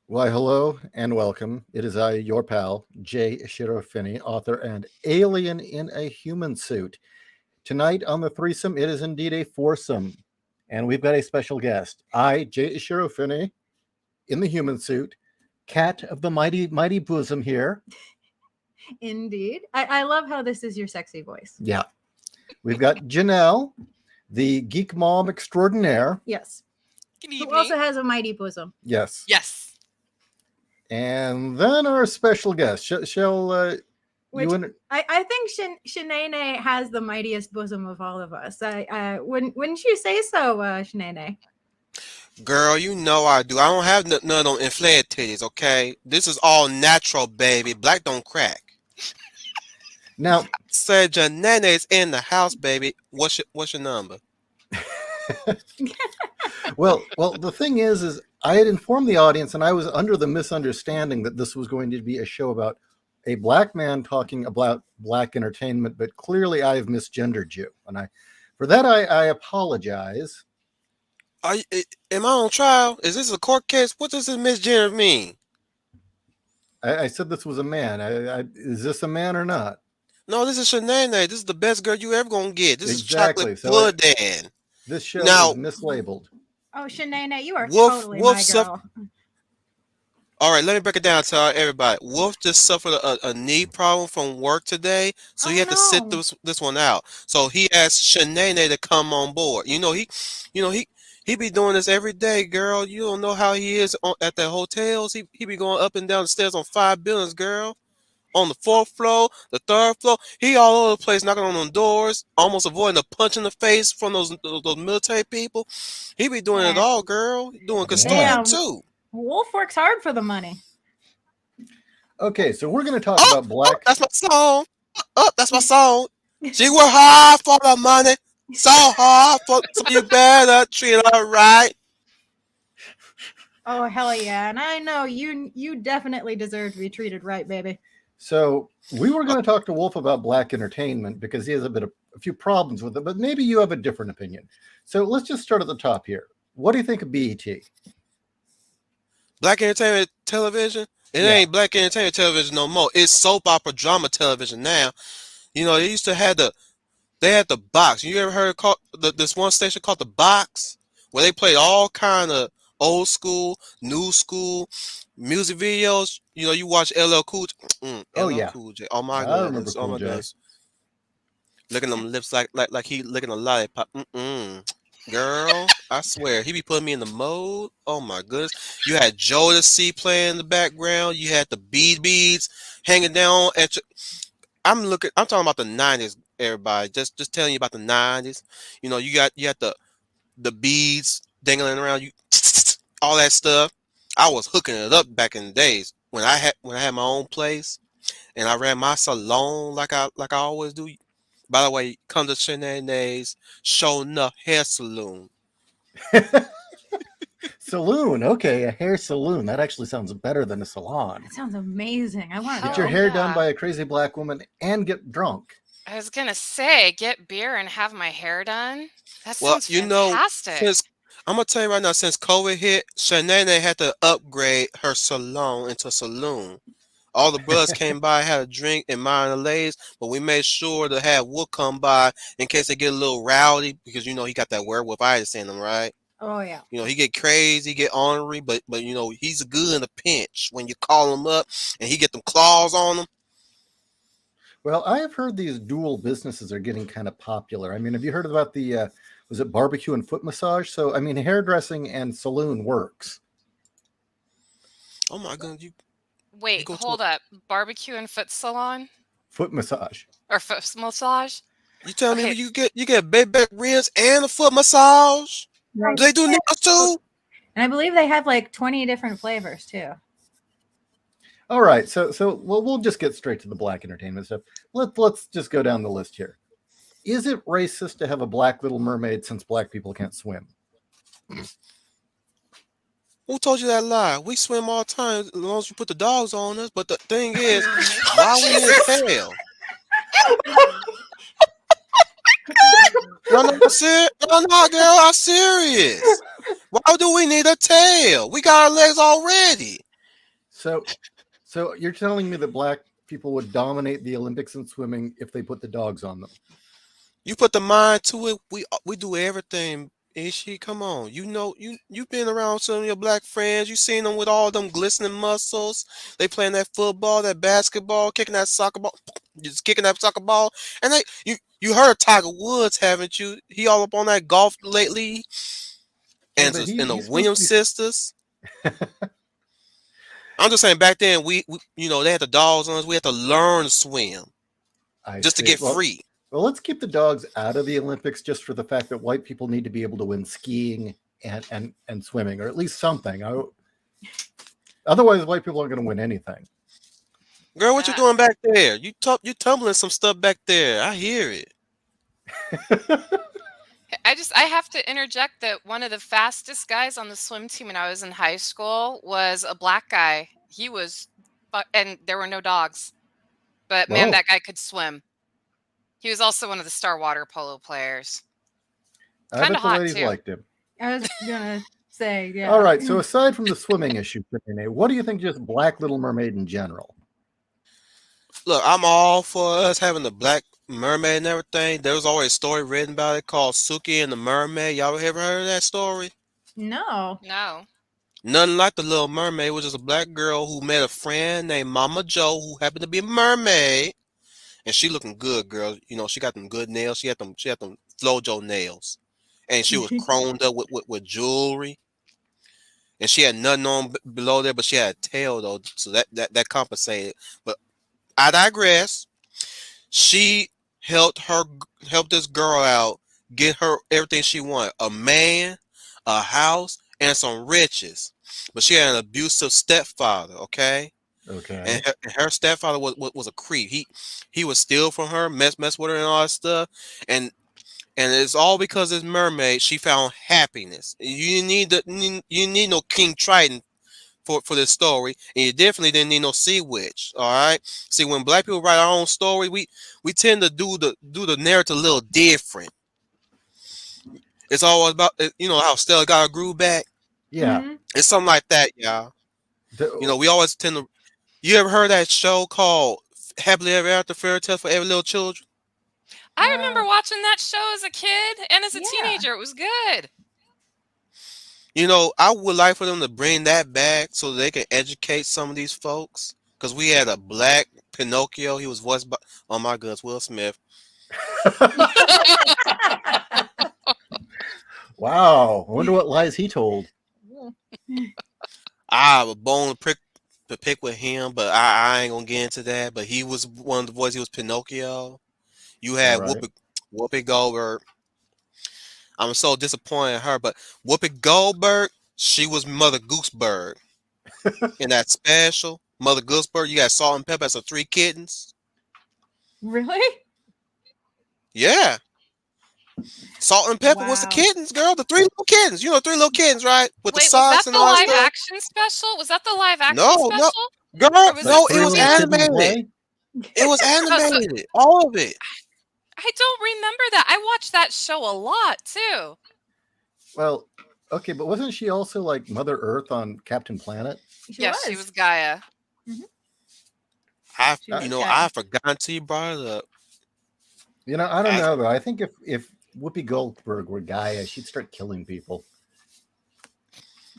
Why, hello and welcome. It is I, your pal, J.Ishiro, author and alien in a human suit. Tonight on the threesome, it is indeed a foursome, and we've got a special guest. I, J.Ishiro, in the human suit, cat of the mighty bosom here. Indeed. I love how this is your sexy voice. Yeah. We've got Janelle, the geek mom extraordinaire. Yes. Good Who evening. also has a mighty bosom. Yes. Yes. And then our special guest. Shall Which you... I think Shanae has the mightiest bosom of all of us. Wouldn't you say so, Shanae? Girl, you know I do. I don't have none on inflated titties, okay? This is all natural, baby. Black don't crack. Now, Said Janene's in the house, baby. What's your number? well, the thing is I had informed the audience, and I was under the misunderstanding that this was going to be a show about a black man talking about black entertainment, but clearly I have misgendered you, and I apologize. Am I on trial? Is this a court case? What does this misgender mean? I said this was a man. Is this a man or not? No, this is Shanae. This is the best girl you ever gonna get. This Exactly. is chocolate pudding. This show Now, is mislabeled. Oh, Shanae, you are Wolf totally my girl. All right, let me break it down to everybody. Wolf just suffered a knee problem from work today, so he had to sit this one out. So he asked Shanae to come on board. He be doing this every day, girl. You don't know how he is at the hotels. He be going up and down the stairs on 5 buildings, girl. On the 4th floor, the 3rd floor, he all over the place knocking on them doors, almost avoiding a punch in the face from those military people. He be doing it all, girl. Doing custodian too. Wolf works hard for the money. Okay, so we're going to talk about black. Oh, that's my song. That's my song. She worked hard for the money, so hard so you better treat her right. Oh hell yeah! And I know you definitely deserve to be treated right, baby. So we were going to talk to Wolf about black entertainment because he has a few problems with it, but maybe you have a different opinion. So let's just start at the top here. What do you think of BET? Black entertainment television? It ain't black entertainment television no more. It's soap opera drama television now. You know, they used to have they had the box. You ever heard this one station called the Box, where they played all kind of old school, new school music videos? You know, you watch LL Cool J. Cool J. Oh my goodness. Oh my goodness. Licking them lips like he licking a lollipop. Girl, I swear, he be putting me in the mode. Oh my goodness. You had Jodeci playing in the background. You had the beads hanging down at your... I'm talking about the 90s, everybody. Just telling you about the 90s. You know, you had the beads dangling around you, all that stuff. I was hooking it up back in the days when I had my own place and I ran my salon like I always do. By the way, come to Shanae's Show Enough Hair Saloon. Saloon, okay, a hair saloon. That actually sounds better than a salon. That sounds amazing. I want to get your hair done by a crazy black woman and get drunk. I was gonna say, get beer and have my hair done. That sounds fantastic. I'm gonna tell you right now, since COVID hit, Shanae had to upgrade her salon into a saloon. All the brothers came by, had a drink and mind the ladies, but we made sure to have Wook come by in case they get a little rowdy, because you know he got that werewolf eyes in him, right? Oh yeah. You know, he get crazy, get ornery, but you know, he's good in a pinch when you call him up and he get them claws on him. Well, I have heard these dual businesses are getting kind of popular. I mean, have you heard about the was it barbecue and foot massage? So I mean, hairdressing and saloon works. Oh my god, Wait, hold up. Barbecue and foot salon? Foot massage. Or foot massage? You tell me you get baby back ribs and a foot massage? Right. Do they do nails too? And I believe they have like 20 different flavors too. All right, so we'll just get straight to the black entertainment stuff. Let's just go down the list here. Is it racist to have a black Little Mermaid since black people can't swim? Who told you that lie? We swim all the time as long as you put the dogs on us. But the thing is, why we need a tail? No, girl, I'm serious. Why do we need a tail? We got our legs already. So you're telling me that black people would dominate the Olympics in swimming if they put the dogs on them? You put the mind to it. We do everything. Ishi, come on. You've been around some of your black friends. You seen them with all them glistening muscles. They playing that football, that basketball, kicking that soccer ball, just kicking that soccer ball. And you heard Tiger Woods, haven't you? He all up on that golf lately. And but and the he's supposed Williams to be... sisters. I'm just saying back then we they had the dogs on us. We had to learn to swim just to get free. Well, let's keep the dogs out of the Olympics just for the fact that white people need to be able to win skiing and swimming, or at least something. Otherwise, white people aren't going to win anything. Girl, what you doing back there? You tumbling some stuff back there. I hear it. I have to interject that one of the fastest guys on the swim team when I was in high school was a black guy. He was, and there were no dogs, but man, that guy could swim. He was also one of the star water polo players. I bet the ladies liked him. I was gonna say, yeah. All right. So aside from the swimming issue, what do you think just Black Little Mermaid in general? Look, I'm all for us having the Black Mermaid and everything. There was always a story written about it called Suki and the Mermaid. Y'all ever heard of that story? No. Nothing like the Little Mermaid, which is a black girl who met a friend named Mama Joe who happened to be a mermaid. And she looking good, girl. She got them good nails. She had them Flojo nails. And she was chromed up with jewelry. And she had nothing on below there, but she had a tail though. So that compensated. But I digress. She helped this girl out, get her everything she wanted. A man, a house, and some riches. But she had an abusive stepfather, okay? Okay. And her stepfather was a creep. He would steal from her, mess with her and all that stuff. And it's all because this mermaid, she found happiness. You need no King Triton for this story, and you definitely didn't need no sea witch. All right. See, when black people write our own story, we tend to do the narrative a little different. It's always about how Stella got her groove back. Yeah. Mm-hmm. It's something like that, y'all. We always tend to. You ever heard that show called Happily Ever After Fairy Tale for Every Little Children? I remember watching that show as a kid and as a teenager. It was good. I would like for them to bring that back so they can educate some of these folks. Because we had a black Pinocchio. He was voiced by, oh my goodness, Will Smith. Wow. I wonder what lies he told. I have a bone to pick with him, but I ain't going to get into that. But he was one of the voices. He was Pinocchio. You had Whoopi Goldberg. I'm so disappointed in her, but Whoopi Goldberg, she was Mother Gooseberg in that special. Mother Gooseberg, you got Salt and Pepper as the 3 kittens. Really? Yeah. Salt and Pepper was the kittens, girl. The 3 little kittens. 3 little kittens, right? With the socks and all that. Was that the live action special? Was that the live action special? No, girl, no, it was animated. It was animated. All of it. I don't remember that. I watched that show a lot too. Well, okay, but wasn't she also like Mother Earth on Captain Planet? She was Gaia. Mm-hmm. I forgot until you brought it up. I don't know though. I think if Whoopi Goldberg were Gaia, she'd start killing people.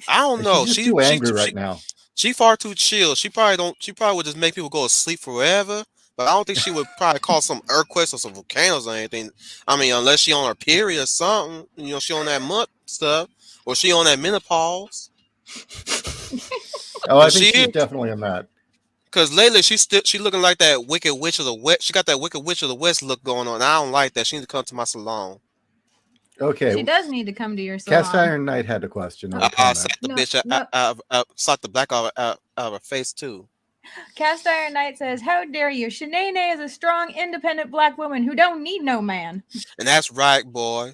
I don't know. She's too angry right now. She far too chill. She probably would just make people go to sleep forever. But I don't think she would probably cause some earthquakes or some volcanoes or anything. I mean, unless she on her period or something. She on that month stuff. Or she on that menopause. I think she's definitely on that. Because lately she looking like that Wicked Witch of the West. She got that Wicked Witch of the West look going on. I don't like that. She needs to come to my salon. Okay. She does need to come to your salon. Cast Iron Knight had a question. I'll suck the bitch suck the black out of her face too. Cast Iron Knight says, "How dare you? Shanae is a strong, independent black woman who don't need no man." And that's right, boy.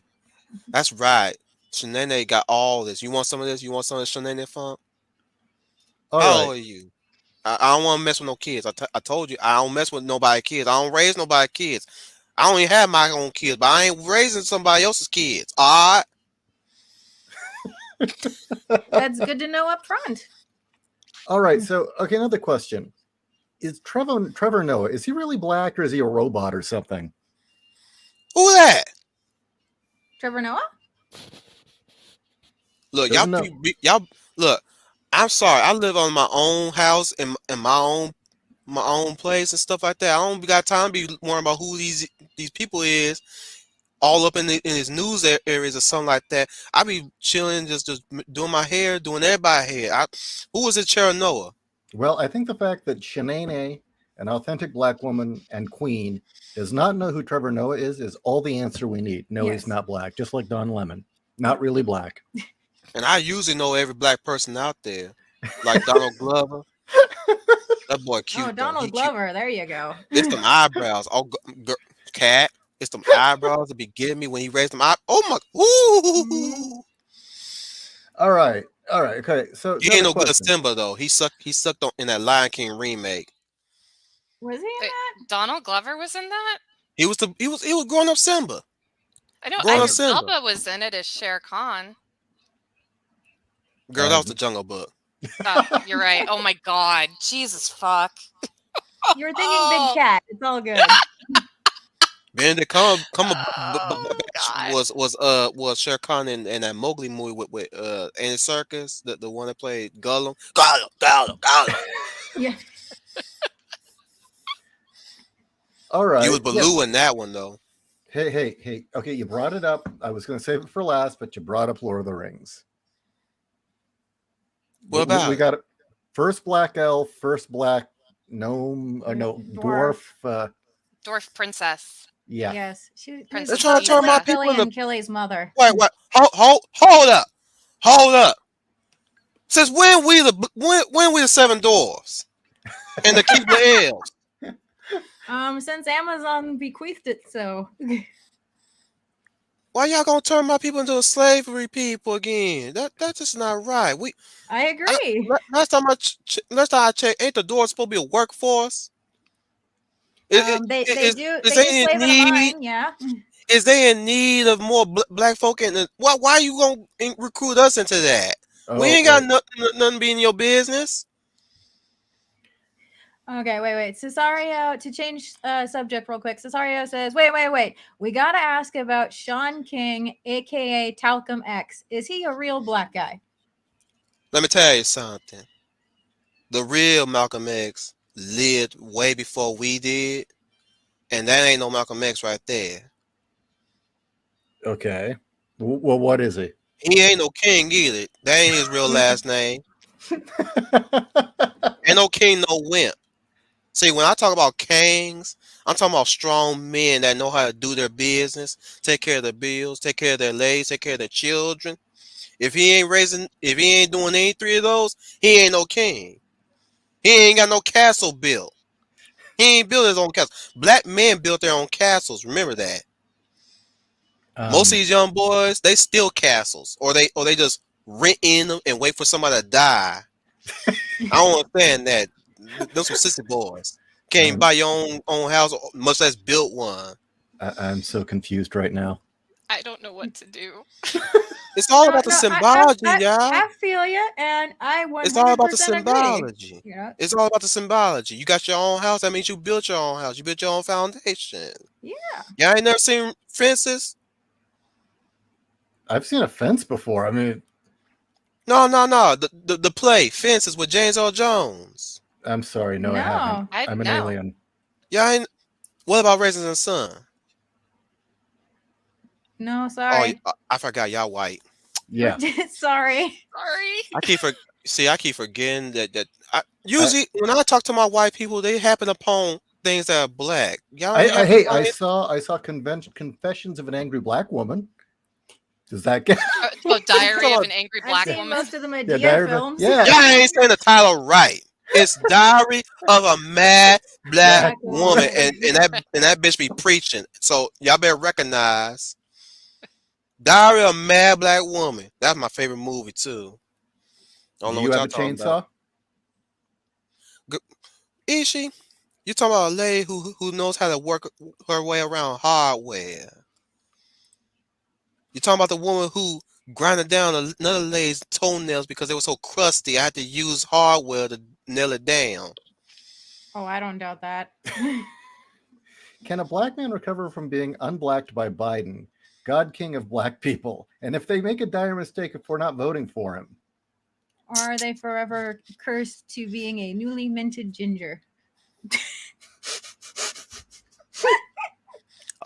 That's right. Shanae got all this. You want some of this? You want some of the Shanae funk? How old are you? I don't want to mess with no kids. I told you I don't mess with nobody kids. I don't raise nobody kids. I only have my own kids, but I ain't raising somebody else's kids. All right. That's good to know up front. All right. So, okay, another question: Is Trevor Noah? Is he really black, or is he a robot or something? Who that? Trevor Noah? Look, Doesn't know. y'all look. I'm sorry. I live on my own house in my own place and stuff like that. I don't got time to be worrying about who these people is all up in his news areas or something like that. I be chilling, just doing my hair, doing everybody's hair. Who was it, Trevor Noah? Well, I think the fact that Shanae, an authentic black woman and queen, does not know who Trevor Noah is all the answer we need. No, Yes. he's not black, just like Don Lemon. Not really black. And I usually know every black person out there, like Donald Glover. That boy cute. Oh, Donald He cute. Glover. There you go. It's them eyebrows. Oh, cat. It's them eyebrows that be getting me when he raised them. Oh my. Ooh. All right. Okay. So He ain't no good question. Simba though. He sucked on in that Lion King remake. Was he in Wait, that? Donald Glover was in that? He was growing up Simba. I know Grown up Idris Simba. Elba was in it as Shere Khan. Girl, that was the Jungle Book. Oh, you're right. Oh my God. Jesus fuck. You were thinking Big Cat. It's all good. Benedict Oh, God. was Shere Khan in that Mowgli movie with Andy Serkis, the one that played Gollum. Gollum. Yeah. All right. He was Baloo in that one though. Hey. Okay, you brought it up. I was going to save it for last, but you brought up Lord of the Rings. What about we it? got it? First black elf, first black gnome, no dwarf. Dwarf princess. Yeah. Yes. She Princess They're trying to turn my Lisa. people Billy and into. Killy's mother. Wait. Hold up. Since when we the seven dwarfs and the keeper elves? Since Amazon bequeathed it, so Why y'all gonna turn my people into a slavery people again? That's just not right. I agree. Last time I checked, ain't the dwarves supposed to be a workforce? They Is do they slave in in a need? mine, yeah. Is they in need of more black folk? Why you gonna recruit us into that? We ain't got nothing be in your business. Okay, wait. Cesario, to change subject real quick. Cesario says, wait. We got to ask about Sean King, aka Talcum X. Is he a real black guy? Let me tell you something. The real Malcolm X lived way before we did, and that ain't no Malcolm X right there. Okay. Well, what is he? He ain't no king either. That ain't his real last name. Ain't no king, no wimp. See, when I talk about kings, I'm talking about strong men that know how to do their business, take care of their bills, take care of their ladies, take care of their children. If he ain't doing any three of those, he ain't no king. He ain't got no castle built. He ain't built his own castle. Black men built their own castles. Remember that. Most of these young boys, they steal castles, or they just rent in them and wait for somebody to die. I don't understand that. Those some sissy boys. Can't buy your own house, much less build one. I'm so confused right now. I don't know what to do. It's all about the symbology, y'all. I feel you, and I 100% It's all about the agree. symbology. You know? It's all about the symbology. You got your own house. That means you built your own house. You built your own foundation. Yeah. Y'all ain't never seen fences? I've seen a fence before. I mean, No. The play Fences with James Earl Jones. I'm sorry. No, I haven't. I'm an alien. Y'all ain't. What about Raisins and Sun? No, sorry. Oh, I forgot y'all white. Yeah. Sorry. I keep forgetting that. Usually when I talk to my white people, they happen upon things that are black. Y'all. I saw Confessions of an Angry Black Woman. Does that get? Diary of an Angry Black I've seen Woman. most of the Medea films. Yeah. Y'all ain't saying the title right. It's Diary of a Mad Black Woman, and that bitch be preaching. So y'all better recognize Diary of a Mad Black Woman. That's my favorite movie too. Do you have a chainsaw? Ishi, you talking about a lady who knows how to work her way around hardware. You talking about the woman who grinding down another lady's toenails because they were so crusty. I had to use hardware to nail it down. Oh, I don't doubt that. Can a black man recover from being unblacked by Biden, God King of black people? And if they make a dire mistake if we're not voting for him? Or are they forever cursed to being a newly minted ginger?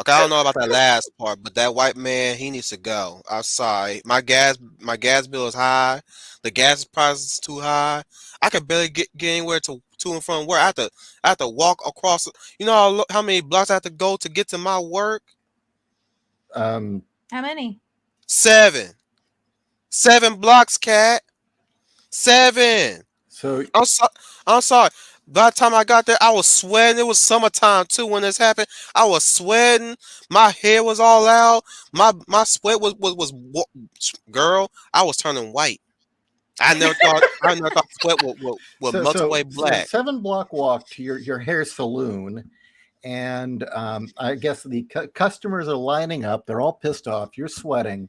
Okay, I don't know about that last part, but that white man, he needs to go. I'm sorry. My gas bill is high. The gas price is too high. I can barely get anywhere to and from work. I have to walk across. You know how many blocks I have to go to get to my work? How many? 7 blocks, cat. 7. So I'm sorry. By the time I got there, I was sweating. It was summertime too when this happened. I was sweating. My hair was all out. My sweat was girl. I was turning white. I never thought sweat would melt away black. 7 block walk to your hair saloon, and I guess the customers are lining up. They're all pissed off. You're sweating.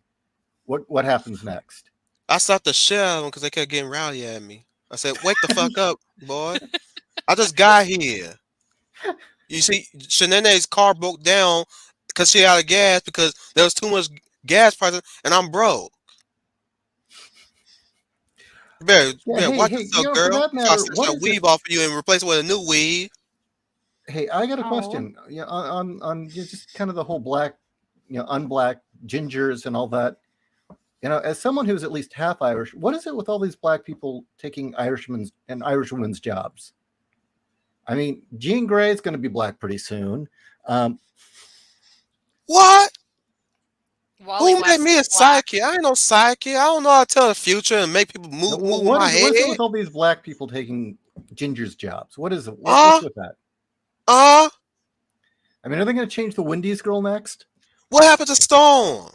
What happens next? I stopped the shell because they kept getting rowdy at me. I said, "Wake the fuck up, boy! I just got here." You see, Shanae's car broke down because she out of gas because there was too much gas prices, and I'm broke. You better watch yourself, girl. For that matter, I'll snatch that weave off of you and replace it with a new weave. Hey, I got a question. Yeah, on just kind of the whole black, unblack gingers and all that. As someone who's at least half Irish, what is it with all these black people taking Irishmen's and Irishwomen's jobs? I mean, Jean Grey is going to be black pretty soon. What? Wally Who made me a psychic? I ain't no psychic. I don't know how to tell the future and make people move my head. What is it with all these black people taking gingers' jobs? What is it? What's with that? I mean, are they going to change the Wendy's girl next? What happened to Stone?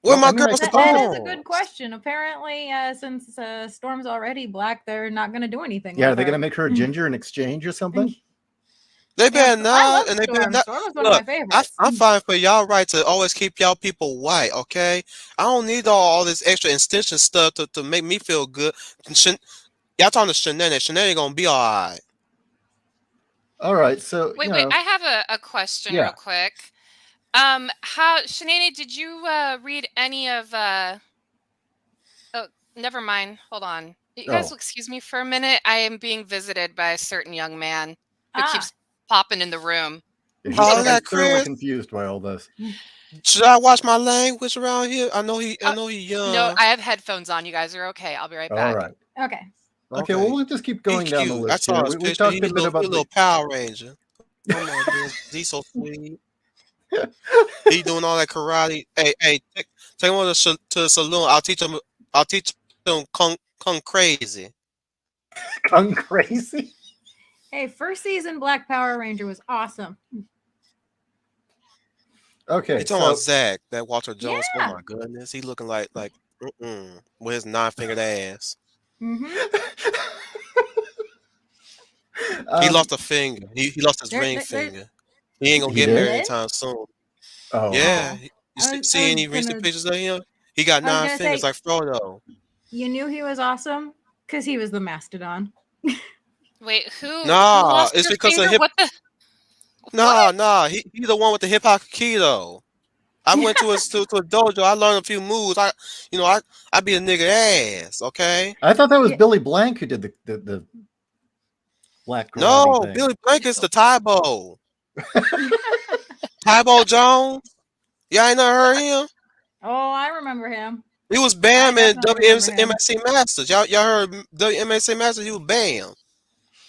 Where my girl Stone? That is a good question. Apparently, since Storm's already black, they're not going to do anything. Yeah, are they going to make her a ginger in exchange or something? They better not, and they better not. Storm is one of my favorites. I'm fine for y'all right to always keep y'all people white, okay? I don't need all this extra extension stuff to make me feel good. Y'all talking to Shanae. Shanae gonna be all right. All right, so wait, I have a question real quick. Shanae, did you read any of? Oh, never mind. Hold on. You guys will excuse me for a minute. I am being visited by a certain young man who keeps popping in the room. I'm clearly confused by all this. Should I watch my language around here? I know he young. No, I have headphones on. You guys are okay. I'll be right back. All right. Okay. Well, we'll just keep going down the list. We talked a bit about the little Power Ranger. Oh my goodness, he's so sweet. He doing all that karate. Hey, take him to the saloon. I'll teach him kung crazy. Kung crazy. Hey, first season Black Power Ranger was awesome. Okay, you talking about Zach, that Walter Jones? Yeah. Oh my goodness, he looking like with his 9-fingered ass. He lost a finger. He lost his ring finger. He ain't gonna get married anytime soon. Oh yeah. You see any recent pictures of him? He got 9 fingers like Frodo. You knew he was awesome because he was the mastodon. Wait, who? Nah, who lost it's their because finger? of hip. What the? Nah. He's the one with the hip hop keto. I went to a dojo. I learned a few moves. I be a nigga ass. Okay. I thought that was Billy Blank who did the black. No, thing. Billy Blank is the Tybo. Tybo Jones. Y'all ain't never heard him? Oh, I remember him. He was Bam in WMSC Masters. Y'all heard WMSC Masters? He was Bam.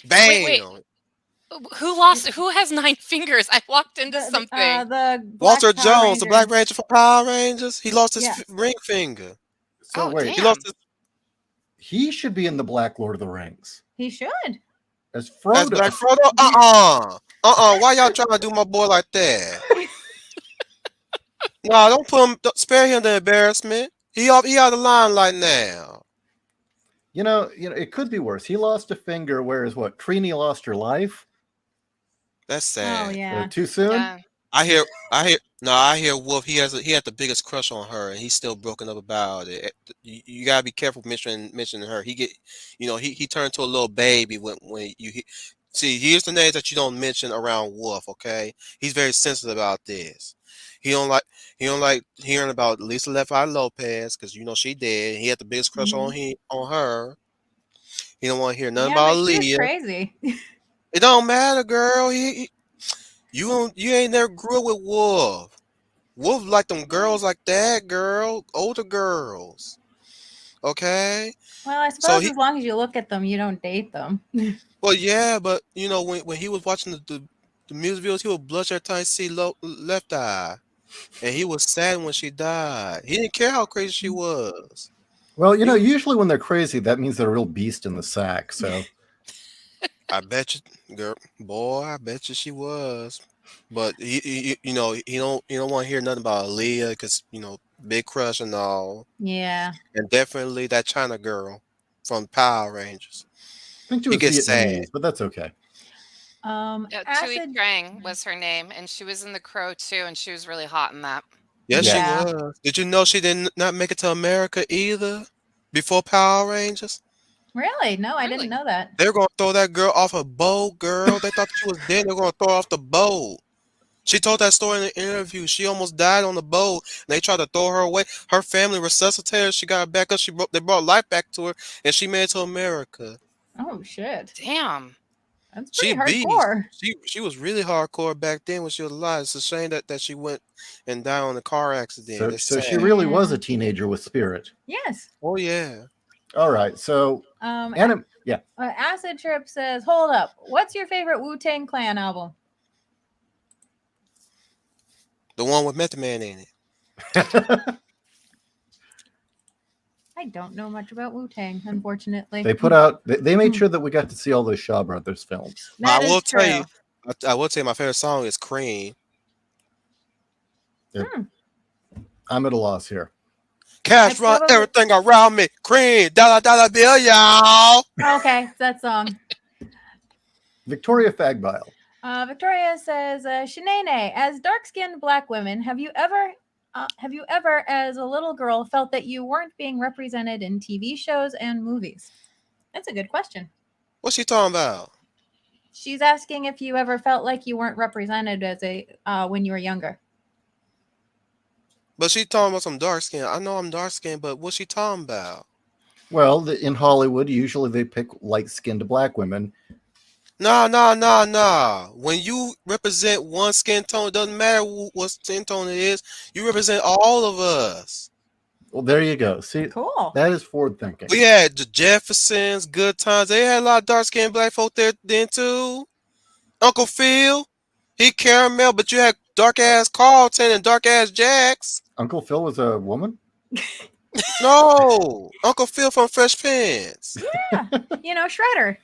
Bam. Wait. Who has 9 fingers? I walked into something. Walter Jones, the Black Ranger for Power Rangers. He lost his ring finger. So wait, damn. He should be in the Black Lord of the Rings. He should. As Frodo. As Black Frodo? Why y'all trying to do my boy like that? No, don't put him. Spare him the embarrassment. He out of the limelight now. It could be worse. He lost a finger, whereas Trini lost her life. That's sad. Oh yeah. Too soon. I hear Wolf. He had the biggest crush on her, and he's still broken up about it. You gotta be careful mentioning her. He turned to a little baby when see. Here's the names that you don't mention around Wolf. Okay, he's very sensitive about this. He don't like he don't like hearing about Lisa Left Eye Lopez because she dead. He had the biggest crush Mhm. on her. He don't want to hear nothing Yeah, but about she was Leah. crazy. It don't matter, girl. You ain't never grew up with Wolf. Wolf like them girls like that, girl. Older girls. Okay? Well, I So suppose as long as you look at them, you don't date them. well, yeah, but when he was watching the music videos, he would blush every time he see Left Eye. And he was sad when she died. He didn't care how crazy she was. Well, He was, usually when they're crazy, that means they're a real beast in the sack. So I bet you, girl, boy, I bet you she was. But he don't want to hear nothing about Aaliyah because big crush and all. Yeah. And definitely that China girl from Power Rangers. I think she He was gets sad. Vietnamese, but that's okay. Tui Acid. Trang was her name, and she was in The Crow too, and she was really hot in that. Yes, she Yeah. was. Did you know she did not make it to America either before Power Rangers? Really? No, I Really? didn't know that. They were going to throw that girl off a boat, girl. They thought she was dead. They were going to throw her off the boat. She told that story in an interview. She almost died on the boat. And they tried to throw her away. Her family resuscitated her. She got back up. They brought life back to her, and she made it to America. Oh shit. Damn. That's She pretty beast. hardcore. She was really hardcore back then when she was alive. It's a shame that she went and died on a car accident. It's So she sad. really was Yeah. a teenager with spirit. Yes. Oh yeah. All right. So yeah. Acid Trip says, "Hold up. What's your favorite Wu-Tang Clan album?" The one with Method Man in it. I don't know much about Wu-Tang, unfortunately. They made sure that we got to see all those Shaw Brothers films. That I is will true. tell you. I will tell you my favorite song is Cream. I'm at a loss here. Cash I run probably- everything around me. Cream. Dollar bill, y'all. Okay, it's that song. Victoria Fagbile. Victoria says, "Shanae, as dark-skinned Black women, have you ever, as a little girl, felt that you weren't being represented in TV shows and movies?" That's a good question. What's she talking about? She's asking if you ever felt like you weren't represented as when you were younger. But she talking about some dark skin. I know I'm dark skinned, but what's she talking about? Well, in Hollywood, usually they pick light-skinned Black women. No. When you represent one skin tone, it doesn't matter what skin tone it is. You represent all of us. Well, there you go. See, Cool. that is forward thinking. We had the Jeffersons, Good Times. They had a lot of dark skinned Black folk there then too. Uncle Phil, he caramel, but you had dark ass Carlton and dark ass Jax. Uncle Phil was a woman? No, Uncle Phil from Fresh Prince. Yeah, Shredder.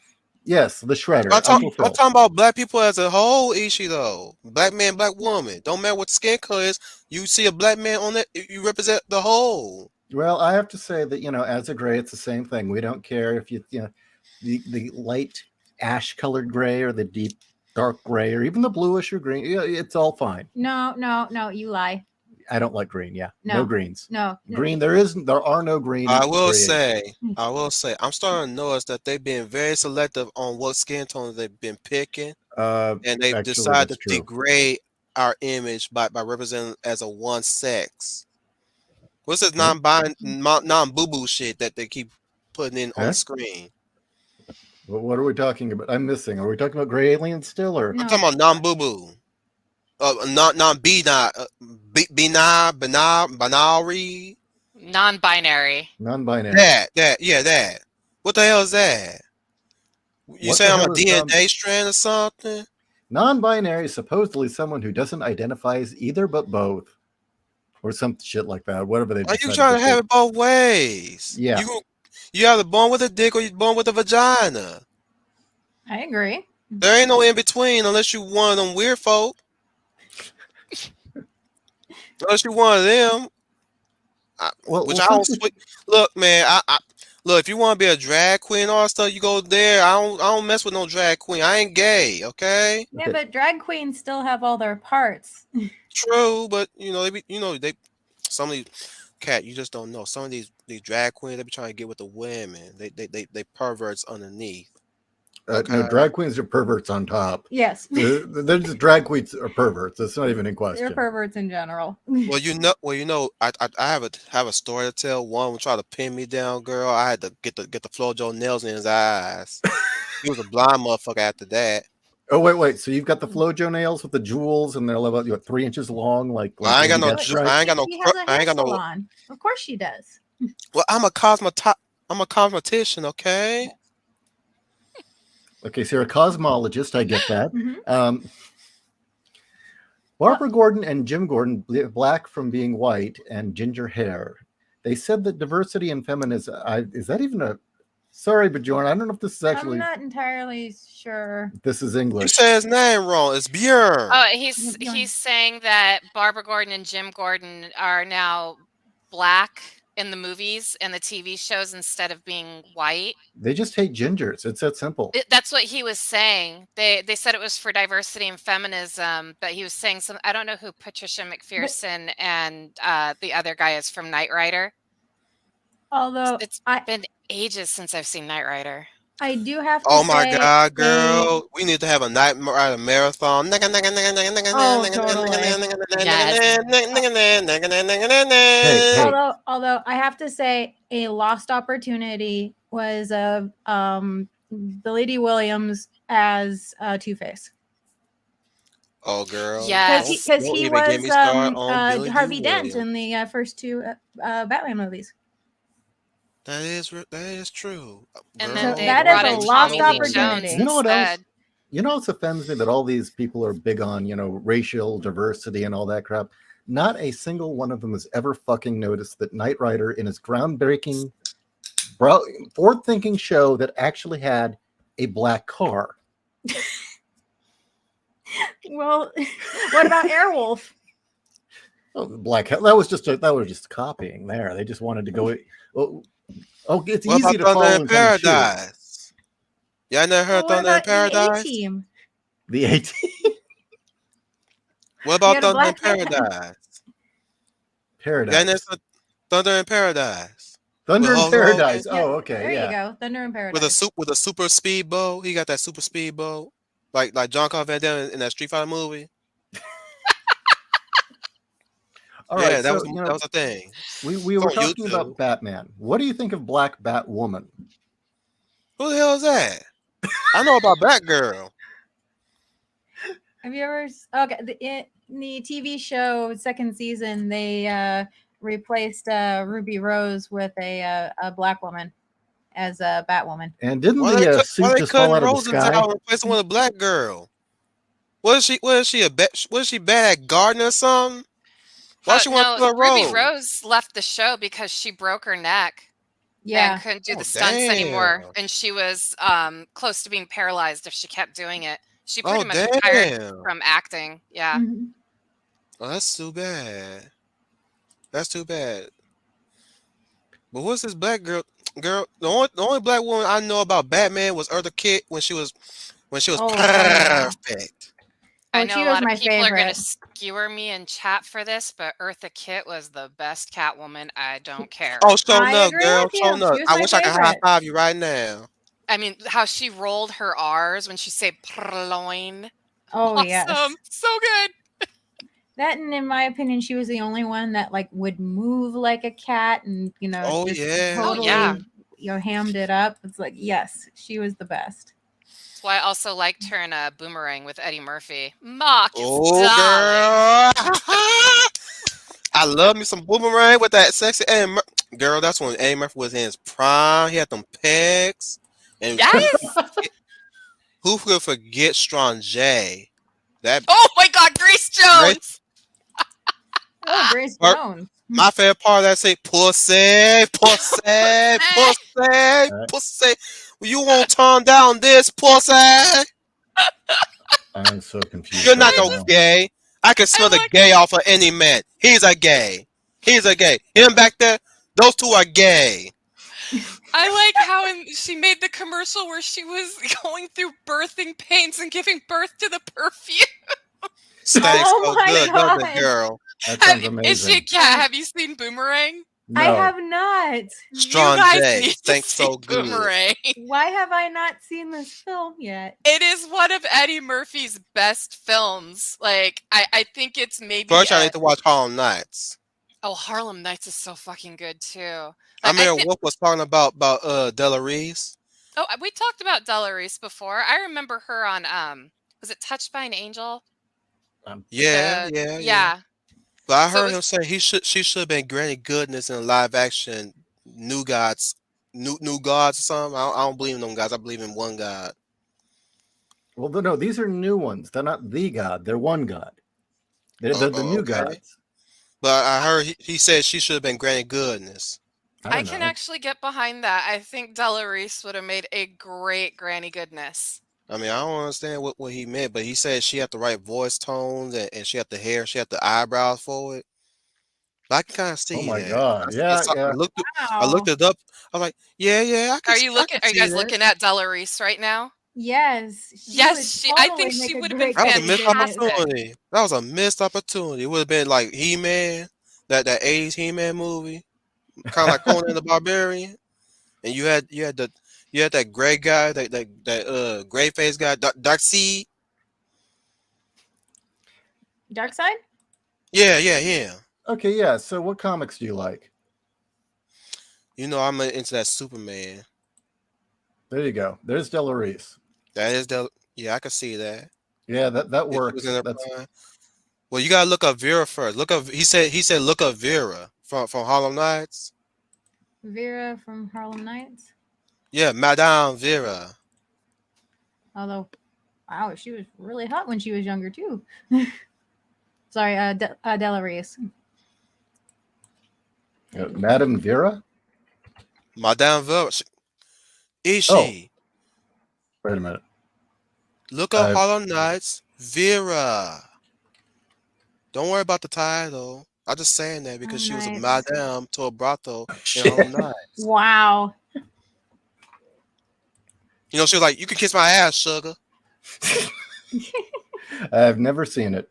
Yes, the Shredder. I'm Uncle Phil. talking about Black people as a whole, Ishiro. Black man, Black woman. Don't matter what the skin color is. You see a Black man on it, you represent the whole. Well, I have to say that, as a gray, it's the same thing. We don't care if the light ash-colored gray or the deep dark gray or even the bluish or green. It's all fine. No, you lie. I don't like green. Yeah, No. no greens. No. Green. There are no green. I will created. say, I'm starting to notice that they've been very selective on what skin tone they've been picking, and they've Actually, decided that's to true. degrade our image by representing as a one sex. What's this Nope. non-boo-boo shit that they keep putting in on Huh? the screen? What are we talking about? I'm missing. Are we talking about gray aliens still, or No. I'm talking about non-boo-boo. Binary. Non-binary. non-binary? That. What the hell is that? You What say the I'm a hell is DNA strand or something? Non-binary is supposedly someone who doesn't identify as either but both, or some shit like that. Whatever they. Are you decided trying to have pick. it both ways? Yeah. You either born with a dick or you're born with a vagina. I agree. There ain't no in between unless you one of them weird folk. Unless you one of them. Well, Which well, I don't since look, man. Look, if you want to be a drag queen and all that stuff, you go there. I don't mess with no drag queen. I ain't gay, okay? Yeah, but drag queens still have all their parts. True, but some of these cat, you just don't know. Some of these drag queens, they be trying to get with the women. They perverts underneath. Okay. No, drag queens are perverts on top. Yes. They're just drag queens are perverts. That's not even in question. They're perverts in general. Well, I have a story to tell. One would try to pin me down, girl. I had to get the FloJo nails in his eyes. He was a blind motherfucker after that. Oh wait. So you've got the FloJo nails with the jewels, and they're about 3 inches long. Like I ain't got no. Lady I ain't got no. She has a I ain't hair got no. salon. Of course she does. Well, I'm a cosmetician, okay? Okay, so you're a cosmologist. I get that. Mhm. Barbara Gordon and Jim Gordon, black from being white and ginger hair. They said that diversity and feminism. Is that even a? Sorry, Bjorn. I don't know if this is actually. I'm not entirely sure. This is You English. said his name wrong. It's Bjorn. Oh, he's saying that Barbara Gordon and Jim Gordon are now black in the movies and the TV shows instead of being white. They just hate gingers. It's that simple. That's what he was saying. They said it was for diversity and feminism, but he was saying some. I don't know who Patricia McPherson and the other guy is from Knight Rider. Although It's been ages since I've seen Knight Rider. I do have to Oh say, my God, girl! We need to have a Night Rider marathon. Yes. Hey. Although I have to say, a lost opportunity was Billy D. Williams as Two-Face. Oh, girl. Yes. Because Don't he even get was me started on Billy D. Harvey Dent Williams. in the first two Batman movies. That is true. And Girl, then they that brought is in a lost Tommy Lee opportunity. Jones You know what else? instead. You know what offends me? That all these people are big on, racial diversity and all that crap. Not a single one of them has ever fucking noticed that Knight Rider, in his groundbreaking, forward-thinking show that actually had a black car. Well, what about Airwolf? Oh, black. That was just copying. There, they just wanted to go. It's what easy about to Thunder follow in in someone's shoes. Paradise? Y'all never heard What Thunder in about the Paradise? A-Team? The 18 What about had a Thunder in black man. Paradise? Paradise. Y'all never saw Thunder in Paradise. Thunder With in Hulk Paradise. Hogan? Oh, okay, There yeah. you go. Thunder in Paradise. With a super speedboat. He got that super speedboat, like John Claude Van Damme in that Street Fighter movie. All right, Yeah, that so was a thing. we It's were on talking YouTube. about Batman. What do you think of Black Batwoman? Who the hell is that? I know about Batgirl. Have you ever? Okay, in the TV show second season, they replaced Ruby Rose with a black woman as a Batwoman. And didn't Why the they suit just fall cutting out of the Rosenthal sky? and replacing with a black girl? What is she? Was she bad at gardening or something? Why she want to No, play a Ruby role? Rose left the show because she broke her neck Yeah, and couldn't do Oh, the stunts anymore, damn. and she was close to being paralyzed if she kept doing it. She Oh, pretty much retired damn. from acting. Yeah. Mhm. Oh, that's too bad. That's too bad. But what's this black girl? Girl, the only black woman I know about Batman was Eartha Kitt when she was Oh, yeah. perfect. I Oh, know she a was lot of my people are going to favorite. skewer me in chat for this, but Eartha Kitt was the best Catwoman. I don't care. Oh, show I up, agree girl. with Show you. up. She was I my wish I could high favorite. five you right now. I mean, how she rolled her R's when she said purloin. Oh Awesome. yes, So good. that and in my opinion, she was the only one that would move like a cat and Oh, just yeah. Oh, totally yeah. hammed it up. It's like yes, she was the best. That's why I also liked her in Boomerang with Eddie Murphy. Mock is Oh, darling. girl. I love me some Boomerang with that sexy Eddie Murphy. Girl, that's when Eddie Murphy was in his prime. He had them pegs. And Yes. who could forget Strong J? That Oh my God, Grace Jones. Oh, Grace Or- Jones. my favorite part of that say pussy, pussy, pussy, pussy. You won't turn down this pussy. I'm so confused. You're not right no now. gay. I can smell the gay off of any man. He's a gay. He's a gay. Him back there, those two are gay. I like how she made the commercial where she was going through birthing pains and giving birth to the perfume. Stinks Oh so my good, doesn't it, God. girl? That sounds Is she a amazing. cat? Have you seen Boomerang? I No. have not. You Strong guys J. need to Stinks see so good. Boomerang. Why have I not seen this film yet? It is one of Eddie Murphy's best films. Like, I think it's maybe. First, I need to watch Harlem Nights. Oh, Harlem Nights is so fucking good too. I Like, remember Wolf was talking about Della Reese. Oh, we talked about Della Reese before. I remember her on was it Touched by an Angel? Yeah. Yeah. But I So it heard was- him say she should have been Granny Goodness in a live action New Gods, New Gods or something. I don't believe in them gods. I believe in one God. Well, no, these are new ones. They're not the God. They're one God. They're the new Okay. gods. But I heard he said she should have been Granny Goodness. I don't can know. actually get behind that. I think Della Reese would have made a great Granny Goodness. I mean, I don't understand what he meant, but he said she had the right voice tones and she had the hair, she had the eyebrows for it. But I can kind of see Oh my that. God. Yeah. I Wow. looked it up. I'm like, yeah, I Are you see guys that. looking at Della Reese right now? Yes. Yes, would I think totally she make a would have been great That was a Granny missed Goodness. opportunity. That was a missed opportunity. It would have been like He-Man, that 80s He-Man movie, kind of like Conan the Barbarian. And you had that gray guy, that gray face guy, Dark Seed. Dark Side? Yeah. Okay. Yeah. So, what comics do you like? You know, I'm into that Superman. There you go. There's Della Reese. That is yeah, I can see that. Yeah, that If she works. was in her That's prime. Well, you gotta look up Vera first. Look up. He said look up Vera from Harlem Nights. Vera from Harlem Nights. Yeah, Madame Vera. Although, wow, she was really hot when she was younger too. Sorry, Della Reese. Madame Vera. Madame Vera. Is Oh. she? Wait a minute. Look up Harlem Nights, Vera. Don't worry about the title. I'm just saying that because she was a Nights. madame to a brothel in Shit. Harlem Nights. Wow. You know, she was like, "You can kiss my ass, sugar." I've never seen it.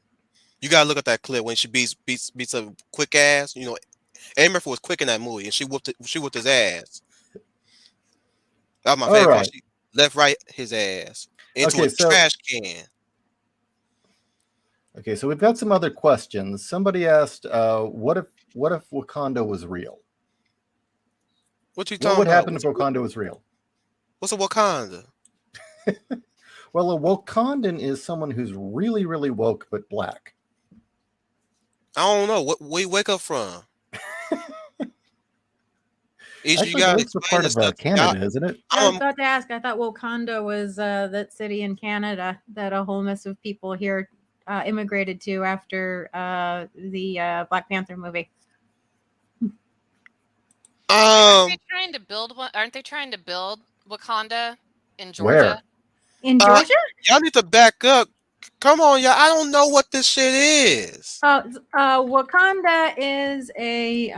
You gotta look at that clip when she beats a quick ass. You know, Eddie Murphy was quick in that movie, and she whooped his ass. That was my favorite part. Right. She left right his ass into a trash can. Okay, so we've got some other questions. Somebody asked, what if Wakanda was real? What you What talking would about? happen if Wakanda was real? What's a Wakanda? Well, a Wakandan is someone who's really, really woke but black. I don't know. Where you wake up from? Actually, that's a part of Canada, isn't it? I was about to ask. I thought Wakanda was that city in Canada that a whole mess of people here immigrated to after the Black Panther movie. Aren't they trying to build one? Aren't they trying to build Wakanda in Georgia? Where? In Georgia? Y'all need to back up. Come on, y'all. I don't know what this shit is. Wakanda is a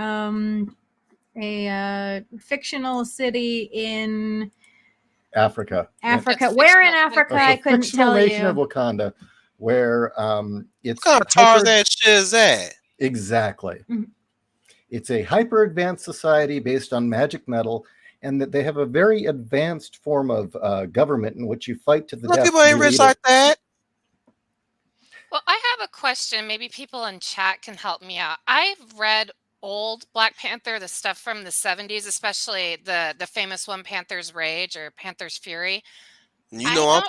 fictional city in Africa. Where in Africa? I couldn't fictional tell nation you. of Wakanda, where it's what kind of Tarzan shit is that? Exactly. Mm-hmm. It's a hyper advanced society based on magic metal, and that they have a very advanced form of government in which you fight to the death. People ain't rich like that. Well, I have a question. Maybe people in chat can help me out. I've read old Black Panther, the stuff from the 70s, especially the famous one, Panther's Rage or Panther's Fury. You know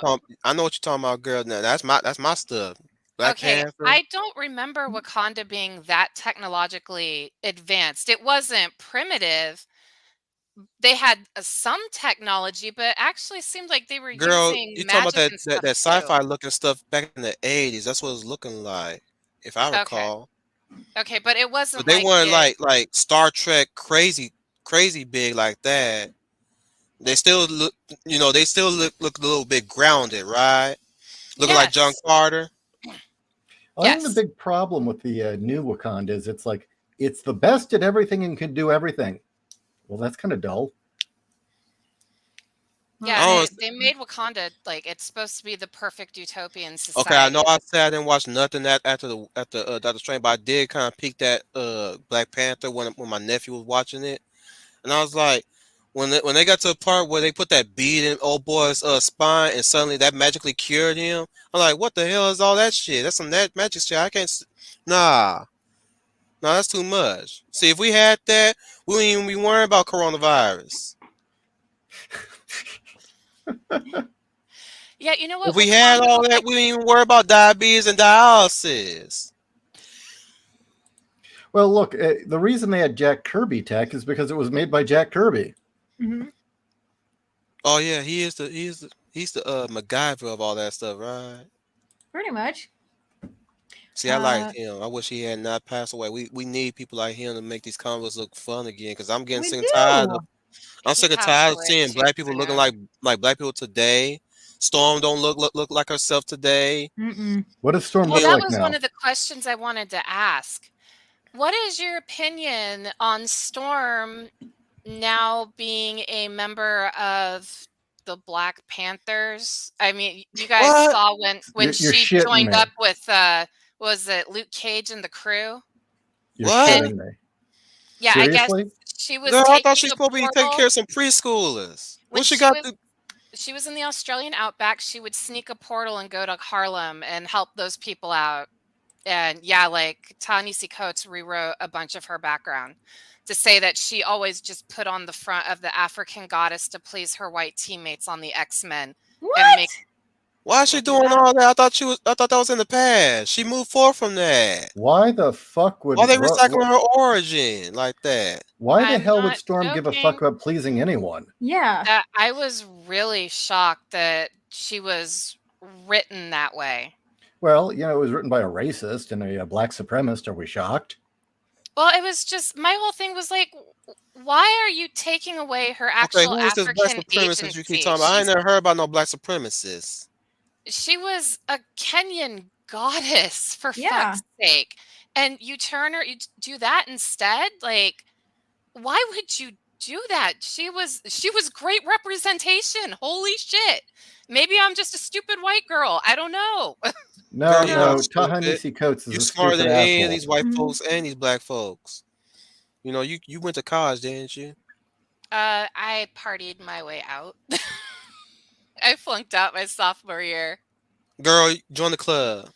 I know what you're talking about, girl. Now that's my stuff. Black Panther. I don't remember Wakanda being that technologically advanced. It wasn't primitive. They had some technology, but actually seemed like they were using you talking magic about that sci-fi looking stuff back in the 80s. That's what it was looking like, if I recall. Okay, but it wasn't. But they weren't like Star Trek crazy big like that. They still look, they still look a little bit grounded, right? Looking like John Carter. I think the big problem with the new Wakanda is it's the best at everything and can do everything. Well, that's kind of dull. Yeah, I they made Wakanda like it's supposed to be the perfect utopian Okay, I society. know I said I didn't watch nothing after the Doctor Strange, but I did kind of peek that Black Panther when my nephew was watching it, and I was like, when they got to the part where they put that bead in old boy's spine and suddenly that magically cured him, I'm like, what the hell is all that shit? That's some that magic shit. I can't. Nah, nah, that's too much. See, if we had that, we wouldn't even be worrying about coronavirus. Yeah, you know what? If we had all that, we wouldn't even worry about diabetes and dialysis. Well, look, the reason they had Jack Kirby tech is because it was made by Jack Kirby. Mm-hmm. Oh yeah, he's the MacGyver of all that stuff, right? Pretty much. See, I like him. I wish he had not passed away. We need people like him to make these comics look fun again. Because I'm getting We sick and tired do. of. I'm He sick and passed tired of away seeing 2 black years people looking ago. like black people today. Storm don't look like herself today. Mm-mm. What does Storm Well, look that like was now? one of the questions I wanted to ask. What is your opinion on Storm now being a member of the Black Panthers? I mean, you guys What? saw when You're she shitting joined me. up with was it Luke Cage and the crew? You're What? shitting me. Yeah, I guess Seriously? she was Girl, I thought taking she's a supposed to be taking portal care of some preschoolers. when What she got to? she was in the Australian outback. She would sneak a portal and go to Harlem and help those people out. And yeah, like Ta-Nehisi Coates rewrote a bunch of her background to say that she always just put on the front of the African goddess to please her white teammates on the X-Men and What? make Why is she look it doing up. all that? I thought that was in the past. She moved forward from that. Why the fuck would Why they recycling her origin like that? why the I'm hell would not Storm give a fuck joking. about pleasing anyone? Yeah. That I was really shocked that she was written that way. Well, it was written by a racist and a black supremacist. Are we shocked? Well, it was just my whole thing was like, why are you taking away her Okay, actual who is this black African supremacist you keep agency? talking about? I ain't never heard about no black supremacists. She was a Kenyan goddess, for Yeah. fuck's sake. And you turn her, you do that instead? Like, why would you do that? She was great representation. Holy shit. Maybe I'm just a stupid white girl. I don't know. No, Girl, you're no. not stupid. Ta-Nehisi Coates is You a smarter stupid than any of asshole. these white Mhm. folks and these black folks. You went to college, didn't you? I partied my way out. I flunked out my sophomore year. Girl, join the club.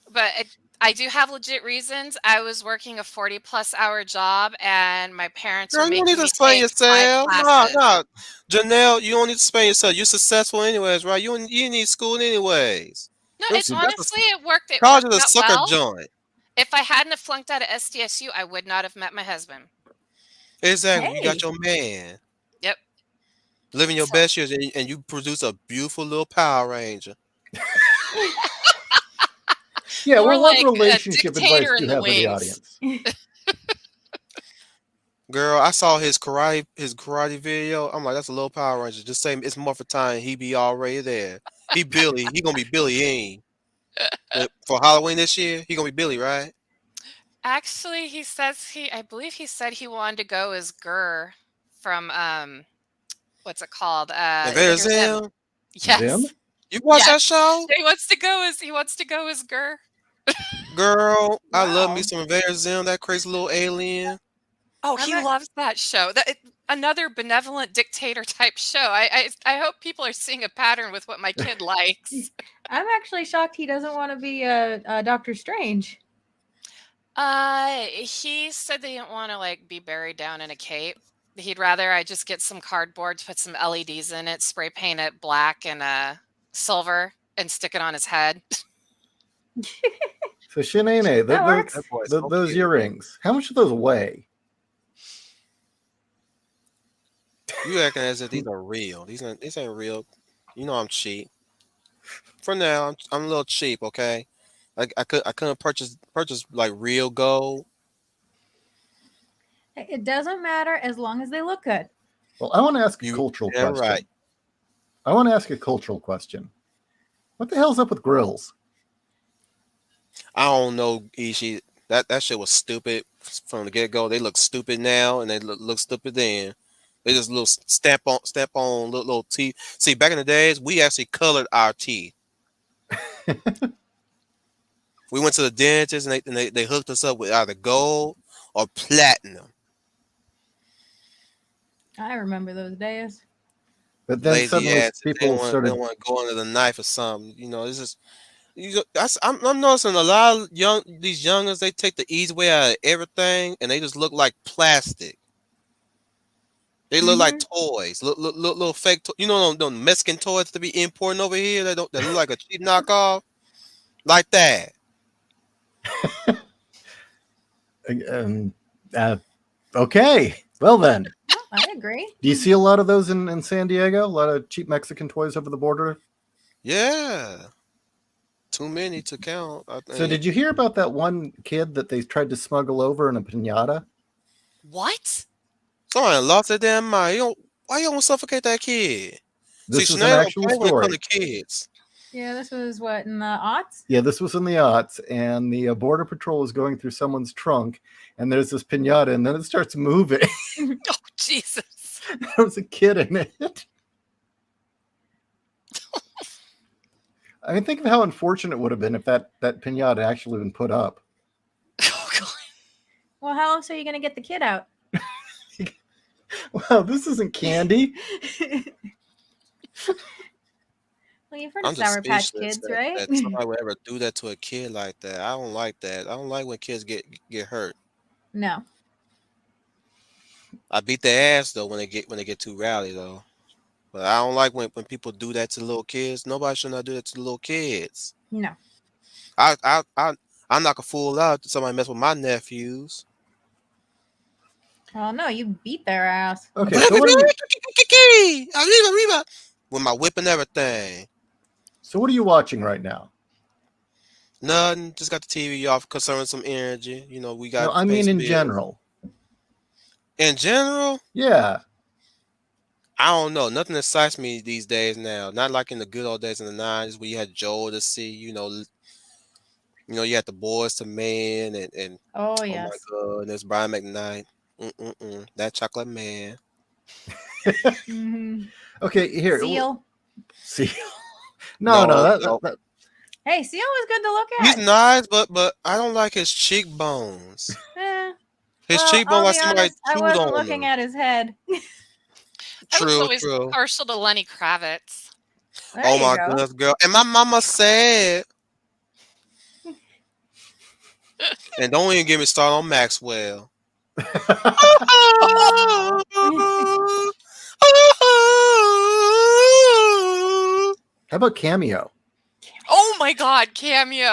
But I do have legit reasons. I was working a 40-plus hour job, and my parents Girl, were you don't need making to me explain take 5 yourself. No, classes. no. Janelle, you don't need to explain yourself. You're successful anyways, right? You need school anyways. No, Girl, it's that's honestly, it worked college is a out sucker well. joint. If I hadn't have flunked out of SDSU, I would not have met my husband. Exactly. You got Hey. your man. Yep. Living your So best years, and you produce a beautiful little Power Ranger. Yeah, more well, what like a relationship advice dictator do in you the have for the wings. audience? Girl, I saw his karate video. I'm like, that's a little Power Ranger. Just say it's Morphin time. He be already there. He Billy. He gonna be Billy Ean. For Halloween this year, he gonna be Billy, right? Actually, I believe he said he wanted to go as Gurr from what's it called? And there's Invader Zim. him. Zim? Yes. You watch Yes. that show? He wants to go as Gurr. Girl, I love me Wow. some Invader Zim, that crazy little alien. Oh, I'm he not- loves that show. Another benevolent dictator type show. I hope people are seeing a pattern with what my kid likes. I'm actually shocked he doesn't want to be Doctor Strange. He said they didn't want to like be buried down in a cape. He'd rather I just get some cardboard, put some LEDs in it, spray paint it black and silver, and stick it on his head. So Shanae, That works. That boy's so those cute. earrings, how much do those weigh? You acting as if these are real. These ain't real. You know I'm cheap. For now, I'm a little cheap, okay? Like I couldn't purchase like real gold. It doesn't matter as long as they look good. Well, I want to ask a You cultural damn question. right. I want to ask a cultural question. What the hell's up with grills? I don't know, Ishi. That shit was stupid from the get go. They look stupid now, and they look stupid then. They just little stamp on little teeth. See, back in the days, we actually colored our teeth. We went to the dentist and they hooked us up with either gold or platinum. I remember those days. But then Lazy suddenly asses. They people don't started. want to go under the knife or something. You know, it's just I'm noticing a lot of these youngers. They take the easy way out of everything, and they just look like plastic. They look like toys, little fake. You know, those Mexican toys to be importing over here. They look like a cheap knockoff, like that. Okay, well then. Oh, I agree. Do you see a lot of those in San Diego? A lot of cheap Mexican toys over the border? Yeah. Too many to count. I think. So did you hear about that one kid that they tried to smuggle over in a piñata? What? Somebody lost their damn mind. Why you don't suffocate that kid? This See, is an Chanel actual don't play when it story. comes to kids. Yeah, this was what, in the aughts? Yeah, this was in the aughts, and the Border Patrol is going through someone's trunk, and there's this piñata, and then it starts moving. Oh, Jesus. There was a kid in it. I mean, think of how unfortunate it would have been if that piñata actually been put up. Oh, God. Well, how else are you going to get the kid out? Wow, this isn't candy. Well, you've heard I'm of just Sour Patch speechless Kids, right? that somebody would ever do that to a kid like that. I don't like that. I don't like when kids get hurt. No. I beat their ass though when they get too rowdy though. But I don't like when people do that to little kids. Nobody should not do that to the little kids. No. I knock a fool out if somebody mess with my nephews. Well, no, you beat their ass. Okay, so what with my whip and everything. So what are you watching right now? Nothing. Just got the TV off, conserving some energy. You know, we got. No, I mean in bills. general. In general, Yeah. I don't know. Nothing excites me these days now. Not like in the good old days in the '90s where you had Joel to see. You know, you had the Boys to Men and Oh, oh yes. my goodness, Brian McKnight. That chocolate man. Mm-hmm. Okay, here. Seal. Seal. No. That, Hey, Seal was good to look He's at. nice, but I don't like his cheekbones. His Well, cheekbone I'll like be somebody honest, I chewed wasn't on looking him. at his head. I was True, always true. partial to Lenny Kravitz. There Oh you my go. goodness, girl. And my mama said. And don't even get me started on Maxwell. How about Cameo? Oh my God, Cameo.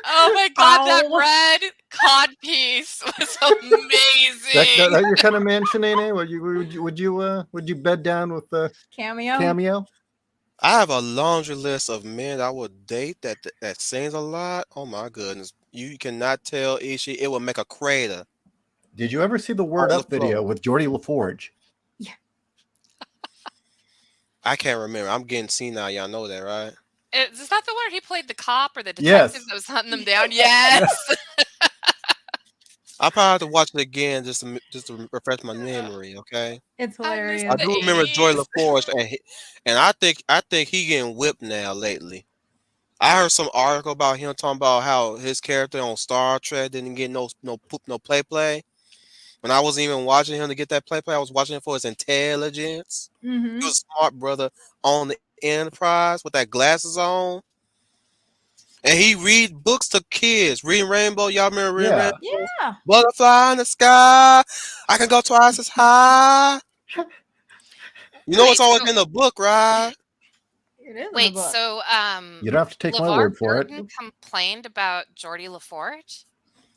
Oh my God, that Ow. red cod piece was amazing. That your kind of man, Shanae? Would you bed down with the Cameo. Cameo? I have a laundry list of men I would date that sings a lot. Oh my goodness. You cannot tell Ishii. It will make a crater. Did you ever see the Word On Up the video floor. with Geordie LaForge? I can't remember. I'm getting senile. Y'all know that, right? Is that the one where he played the cop or the Yes. detective that was hunting them down? Yes. I'll probably have to watch it again just to refresh my memory. Okay. It's I hilarious. missed I do remember Joy 80s. LaForge, and I think he getting whipped now lately. I heard some article about him talking about how his character on Star Trek didn't get no play. When I wasn't even watching him to get that play, I was watching him for his intelligence. Mm-hmm. He was a smart brother on the Enterprise with that glasses on. And he read books to kids. Reading Rainbow. Y'all remember Reading Yeah. Rainbow? Yeah. Butterfly in the sky. I can go twice as high. You know Wait, it's always so- in the book, right? It is in the Wait, book. so You don't have to take my LeVar word for it. Burton complained about Geordie LaForge?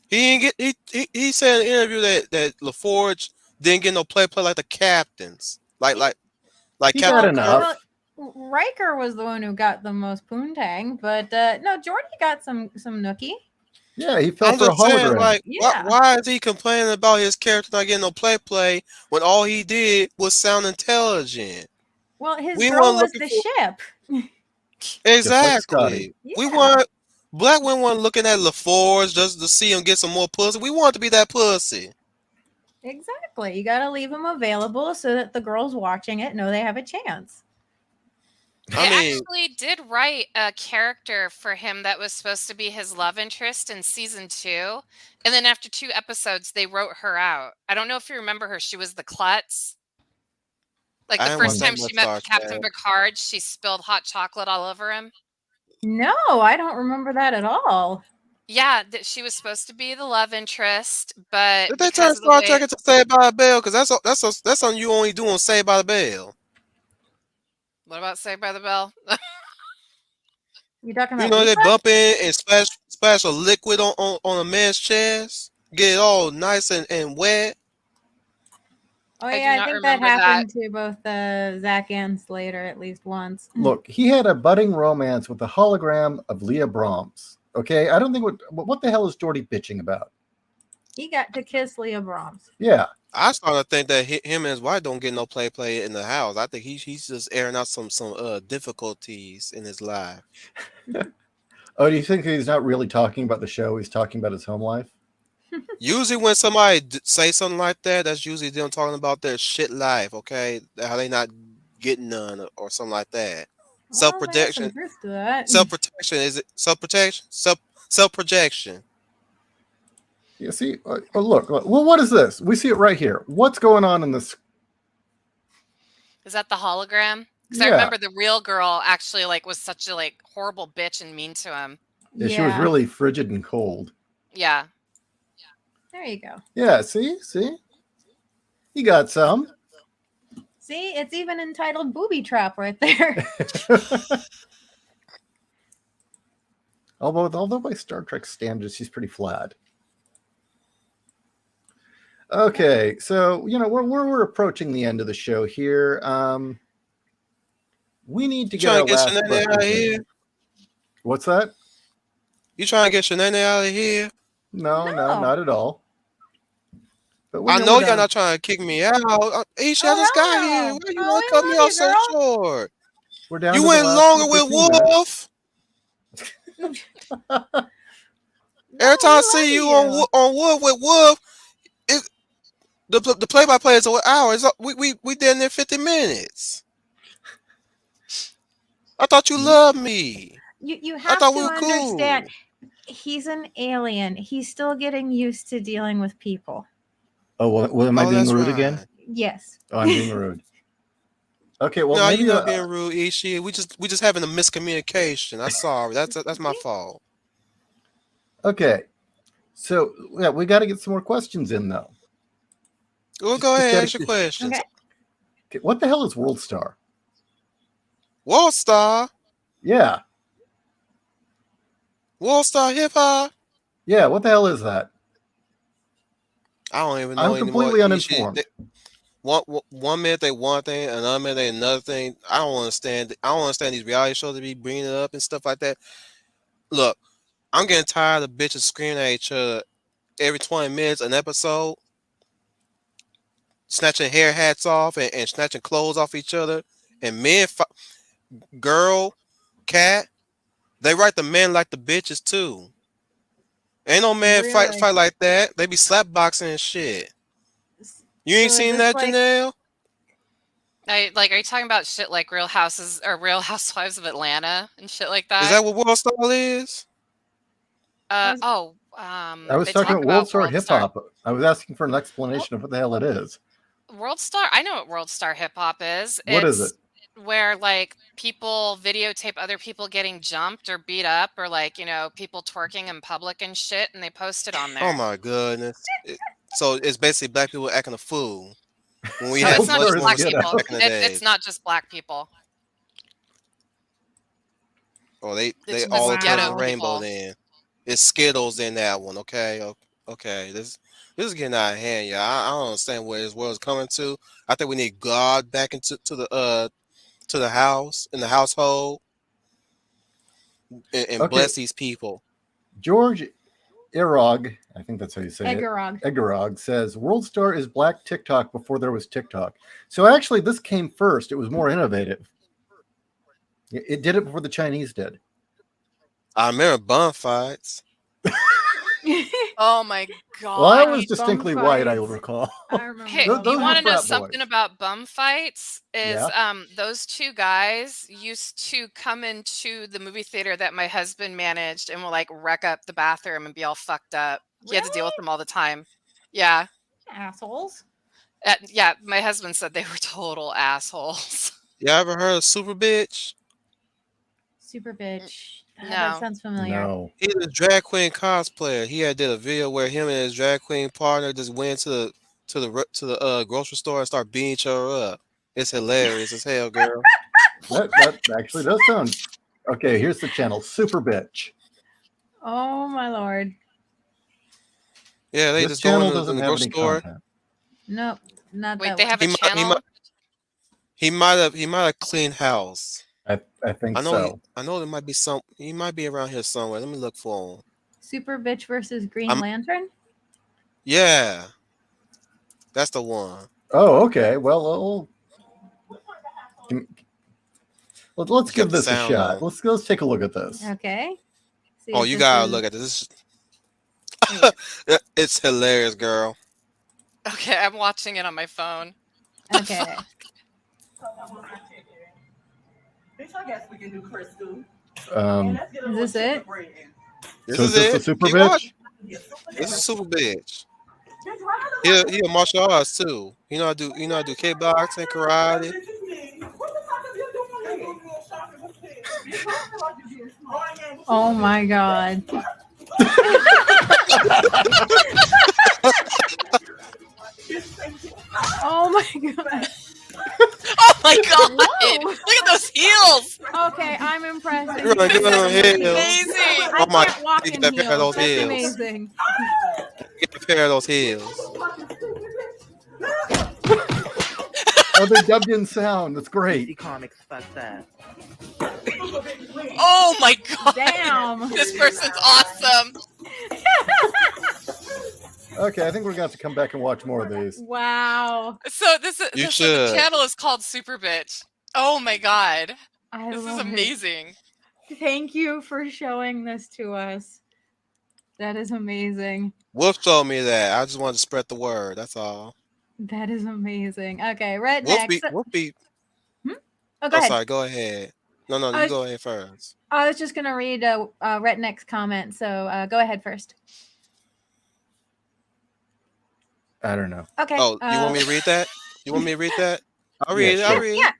He didn't get he said in an interview that LaForge didn't get no play like the captains. Like He Captain got Kirk. enough. Riker was the one who got the most poontang, but no, Geordie got some nookie. Yeah, he fell I'm for a just saying, hologram. like, Yeah. why is he complaining about his character not getting no play when all he did was sound intelligent? Well, his We girl weren't was looking the for- ship. Exactly. We Yeah. want black women weren't looking at LaForge just to see him get some more pussy. We want to be that pussy. Exactly. You got to leave them available so that the girls watching it know they have a chance. They actually did write a character for him that was supposed to be his love interest in season 2. And then after 2 episodes, they wrote her out. I don't know if you remember her. She was the klutz. Like the first time she met Captain Picard, she spilled hot chocolate all over him. No, I don't remember that at all. Yeah, she was supposed to be the love interest, but did they turn Star Trek into Saved by the Bell? Because that's something you only do on Saved by the Bell. What about Saved by the Bell? You talking about? You know they bump in and splash a liquid on a man's chest, get it all nice and wet. Oh yeah, I think that happened to both Zach and Slater at least once. Look, he had a budding romance with the hologram of Leah Brahms. Okay, I don't think what the hell is Jordy bitching about? He got to kiss Leah Brahms. Yeah. I started to think that him and his wife don't get no play in the house. I think he's just airing out some difficulties in his life. Oh, do you think he's not really talking about the show? He's talking about his home life? Usually when somebody say something like that, that's usually them talking about their shit life, okay? How they not getting none or something like that. Self-protection. Self-protection. Is it self-protection? Self-projection. You see, look. Well, what is this? We see it right here. What's going on in this? Is that the hologram? Because I remember the real girl actually was such a horrible bitch and mean to him. Yeah, she was really frigid and cold. Yeah. There you go. Yeah, see? You got some. See, it's even entitled Booby Trap right there. Although by Star Trek standards, she's pretty flat. Okay, so we're approaching the end of the show here. We need to get our last question out of here. What's that? You trying to get Shanae out of here? No, not at all. But I know y'all not trying to kick me out. Isha, I just got here. Why you want to cut me off so short? We're down. You went longer with Wolf. Every time I see you on Wolf with Wolf, the play-by-play is an hour. We did in 50 minutes. I thought you loved me. You have to understand. Cool. He's an alien. He's still getting used to dealing with people. Oh, well, am I being rude again? Yes. Oh, I'm being rude. Okay, well, no, maybe you're not being rude, Ishi. We just having a miscommunication. I'm sorry. That's my fault. Okay, so yeah, we got to get some more questions in though. Well, go ahead, ask your questions. Okay, what the hell is World Star? World Star? Yeah. World Star Hip Hop? Yeah, what the hell is that? I don't even know. I'm completely uninformed. One minute they one thing, another minute they another thing. I don't understand these reality shows to be bringing it up and stuff like that. Look, I'm getting tired of bitches screaming at each other every 20 minutes an episode, snatching hair hats off and snatching clothes off each other. And men, girl, cat, they write the men like the bitches too. Ain't no man fight like that. They be slap boxing and shit. You ain't seen that, Janelle? Are you talking about shit like Real Houses or Real Housewives of Atlanta and shit like that? Is that what World Star is? I was talking about World Star Hip Hop. I was asking for an explanation of what the hell it is. World Star, I know what World Star Hip Hop is. What is it? Where people videotape other people getting jumped or beat up or people twerking in public and shit and they post it on there. Oh my goodness. So it's basically black people acting a fool. When we have it's not just black people. It's not just black people. Oh, they all turn rainbow then. It's Skittles in that one, okay? Okay. This is getting out of hand, y'all. I don't understand where this world is coming to. I think we need God back into the house, in the household, and bless these people. George Irog, I think that's how you say Egorog. it. Egorog says, World Star is black TikTok before there was TikTok. So actually, this came first. It was more innovative. It did it before the Chinese did. I remember bun fights. Oh my god. Well, that was Bum distinctly white, I fights. recall. I remember. Hey, Those you were want to know frat something boys. about bum fights? Is Yeah. those two guys used to come into the movie theater that my husband managed and will like wreck up the bathroom and be all fucked up. He had to deal with them all the time. Yeah. Assholes. Yeah, my husband said they were total assholes. You ever heard of Super Bitch? Super bitch. That No. sounds familiar. No. He's a drag queen cosplayer. He had did a video where him and his drag queen partner just went to the grocery store and start beating each other up. It's hilarious as hell, girl. That actually does sound. Okay, here's the channel. Super Bitch. Oh my lord. Yeah, they This just go in channel the, doesn't in the have grocery any store. content. Nope. Not Wait, that they one. have a channel? He might have cleaned house. I think I know so. I know there might be some. He might be around here somewhere. Let me look for him. Super bitch versus Green I'm- Lantern. Yeah, that's the one. Oh, okay. Well, let's Got give the this a sound shot. on. Let's take a look at this. Okay. See Oh, if you this gotta is- look at this. Wait. It's hilarious, girl. Okay, I'm watching it on my phone. Okay. Bitch, I guess we can do Chris too. Is this it? This So is is this it. a Super Keep Bitch? watching. This is Super Bitch. He a martial arts too. You know I do kickboxing, karate. Oh my god. Oh my god. Oh my god! Whoa. Look at those heels! Okay, I'm impressed. You're gonna You get can on do heels. heels. Amazing! I Oh my! can't walk You in get a pair of heels. those That's heels. amazing. Get a pair of those heels. Oh, they're dubbed in sound. That's great. Comics, fuck that. Oh my god! Damn. This person's awesome! Okay, I think we're going to have to come back and watch more of these. Wow. So You the should. channel is called Super Bitch. Oh my god. I This is love it. amazing. Thank you for showing this to us. That is amazing. Wolf told me that. I just wanted to spread the word. That's all. That is amazing. Okay, Wolf rednecks. be. Oh, go Oh, ahead. sorry. Go ahead. No, I you was- go ahead first. I was just gonna read Retneck's comment, so go ahead first. I don't know. Okay. Oh, you want me to read that? You want me to read that? I'll Yeah, read it. I'll sure. read it. Yeah.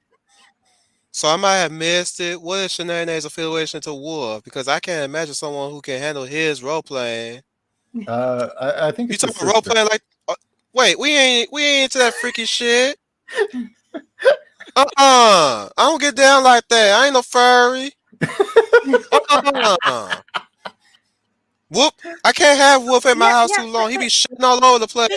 So I might have missed it. What is Shanae's affiliation to Wolf? Because I can't imagine someone who can handle his role playing. I think You it's a talking role sister. playing like? Wait, we ain't into that freaky shit. I don't get down like that. I ain't no furry. Whoop! I can't have Wolf at my house too long. He be shitting all over the place.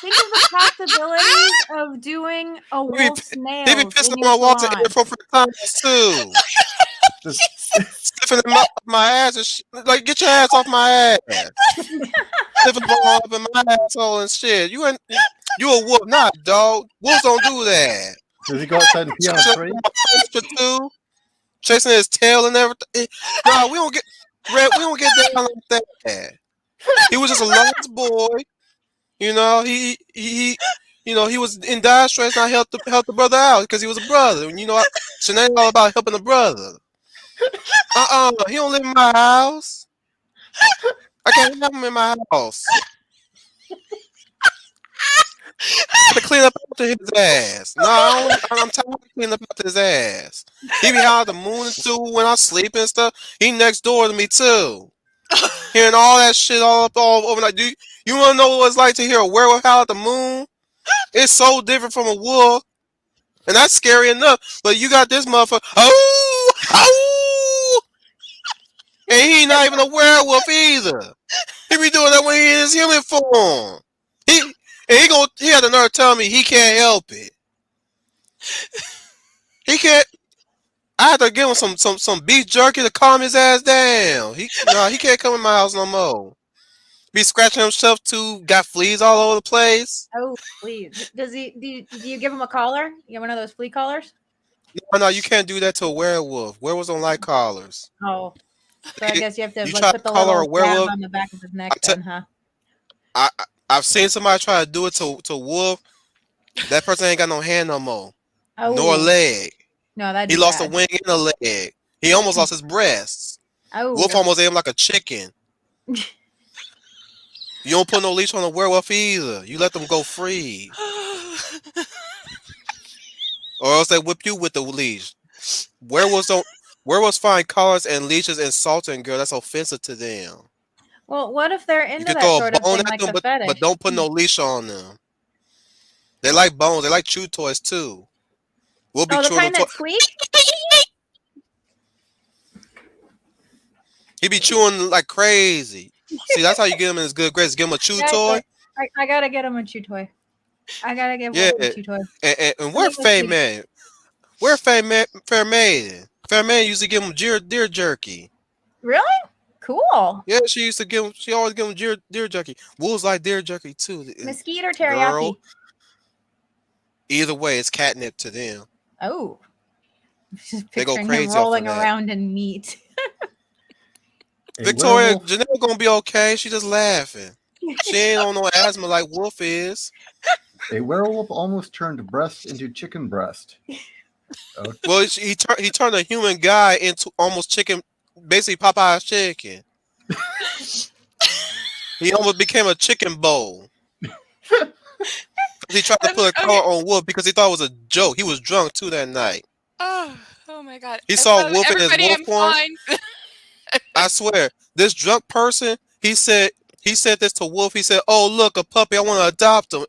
Think of the possibilities of doing a wolf's He be nails pissing in on my your walls at salon. inappropriate times too. Sniffing my ass and shit. Like, get your ass off my ass. Sniffing ball up in my asshole and shit. You a wolf, not a dog. Wolves don't do that. Does he go outside and pee on a tree? Too, chasing his tail and everything. No, we don't get down like that. He was just a lost boy. You know, he he was in dire straits and I helped the brother out because he was a brother. And you know, Shanae all about helping a brother. He don't live in my house. I can't have him in my house. I have to clean up after his ass. No, I'm tired of cleaning up after his ass. He be out the moon and too when I sleep and stuff. He next door to me too. Hearing all that shit all overnight. You want to know what it's like to hear a werewolf howl at the moon? It's so different from a wolf. And that's scary enough. But you got this motherfucker. Oh! Oh! And he not even a werewolf either. He be doing that when he in his human form. He had the nerve to tell me he can't help it. He can't. I had to give him some beef jerky to calm his ass down. He can't come in my house no more. Be scratching himself too. Got fleas all over the place. Oh, please. Do you give him a collar? You have one of those flea collars? No, you can't do that to a werewolf. Werewolves don't like collars. Oh. So I guess you have to You like try put to the call her a little tab werewolf. on the back of his neck, I te- then, huh? I've seen somebody try to do it to Wolf. That person ain't got no hand no more, nor a Oh leg. no, that'd He be lost a bad. wing and a leg. He almost lost his breasts. Wolf Oh, almost ate him like a chicken. You don't put no leash on a werewolf either. You let them go free, or else they whip you with the leash. Werewolves don't. Werewolves find collars and leashes insulting, girl. That's offensive to them. well, what if they're You into can that throw a sort of bone thing, at like them, the but fetish? don't put no leash on them. They like bones. They like chew toys too. We'll be Oh, the chewing them kind toys. that squeak? He be chewing like crazy. See, that's how you get him in his good graces. Give him a chew toy. I gotta get him a chew toy. I gotta give Yeah. Wolf a chew toy. And I where think that's Faye cute. Man? Where Faye Maiden? Faye Man used to give him deer jerky. Really? Cool. Yeah, she used to give him. She always give him deer jerky. Wolves like deer jerky too. Mesquite or Girl, teriyaki? either way, it's catnip to them. Oh, just They go picturing him crazy off of rolling that. around in meat. A Victoria, werewolf, Janelle gonna be okay. She just laughing. She ain't on no asthma like Wolf is. a werewolf almost turned breast into chicken breast. Okay. Well, he turned a human guy into almost chicken, basically Popeye's chicken. He almost became a chicken bowl. He tried to put a collar on Wolf because he thought it was a joke. He was drunk too that night. Oh my god. He saw Wolf in his Everybody, wolf I'm form. fine. I swear, this drunk person, he said this to Wolf. He said, "Oh look, a puppy. I want to adopt him."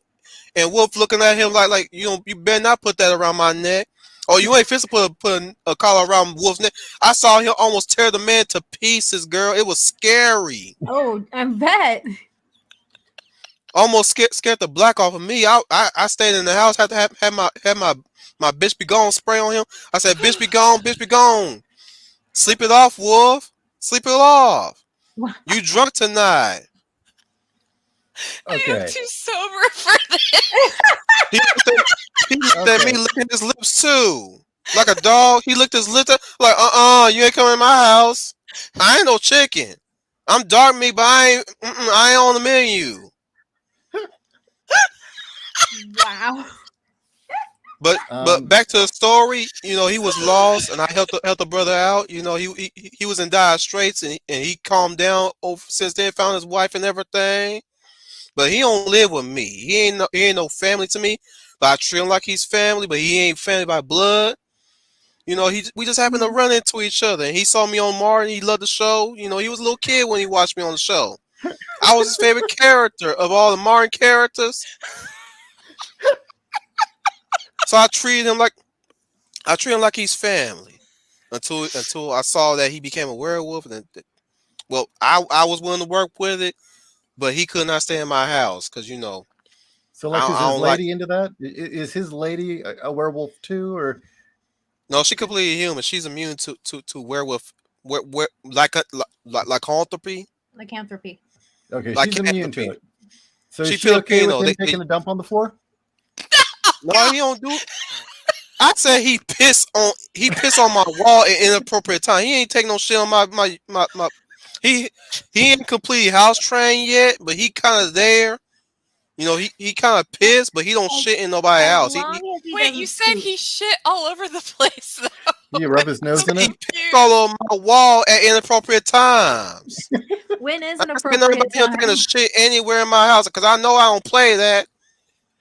And Wolf looking at him like you better not put that around my neck. Oh, you ain't fit to put a collar around Wolf's neck. I saw him almost tear the man to pieces, girl. It was scary. Oh, I bet. Almost scared the black off of me. I stayed in the house. Had to have my bitch be gone spray on him. I said, "Bitch be gone, bitch be gone. Sleep it off, Wolf. Sleep it off. Wow. You drunk tonight." I am Okay. too sober for this. He looked at me Okay. licking his lips too. Like a dog. He licked his lips like, you ain't coming in my house. I ain't no chicken. I'm dark meat, but I ain't on the menu. Wow. But back to the story, he was lost, and I helped the brother out. He was in dire straits, and he calmed down. Since then, found his wife and everything. But he don't live with me. He ain't no family to me. But I treat him like he's family, but he ain't family by blood. We just happened to run into each other, and he saw me on Martin. He loved the show. He was a little kid when he watched me on the show. I was his favorite character of all the Martin characters. So I treated him like he's family until I saw that he became a werewolf. And I was willing to work with it, but he could not stay in my house because So, like, is I his don't like. lady into that? Is his lady a werewolf too, or No, she's completely human. She's immune to werewolf, like lycanthropy. Lycanthropy. okay? She's immune to Lycanthropy. it. So, is She she okay with Filipino. him taking a dump on the floor? No, he don't do. I said he piss on my wall at inappropriate time. He ain't taking no shit on my. He ain't completely house trained yet, but he kind of there. He kind of pissed, but he don't shit in nobody's As house. long as he Wait, doesn't you said poop. He shit all over the place, though. You rub his nose in He it. pissed all over my wall at inappropriate times. When is I an ain't seen nothing appropriate about him taking time? a shit anywhere in my house because I know I don't play that.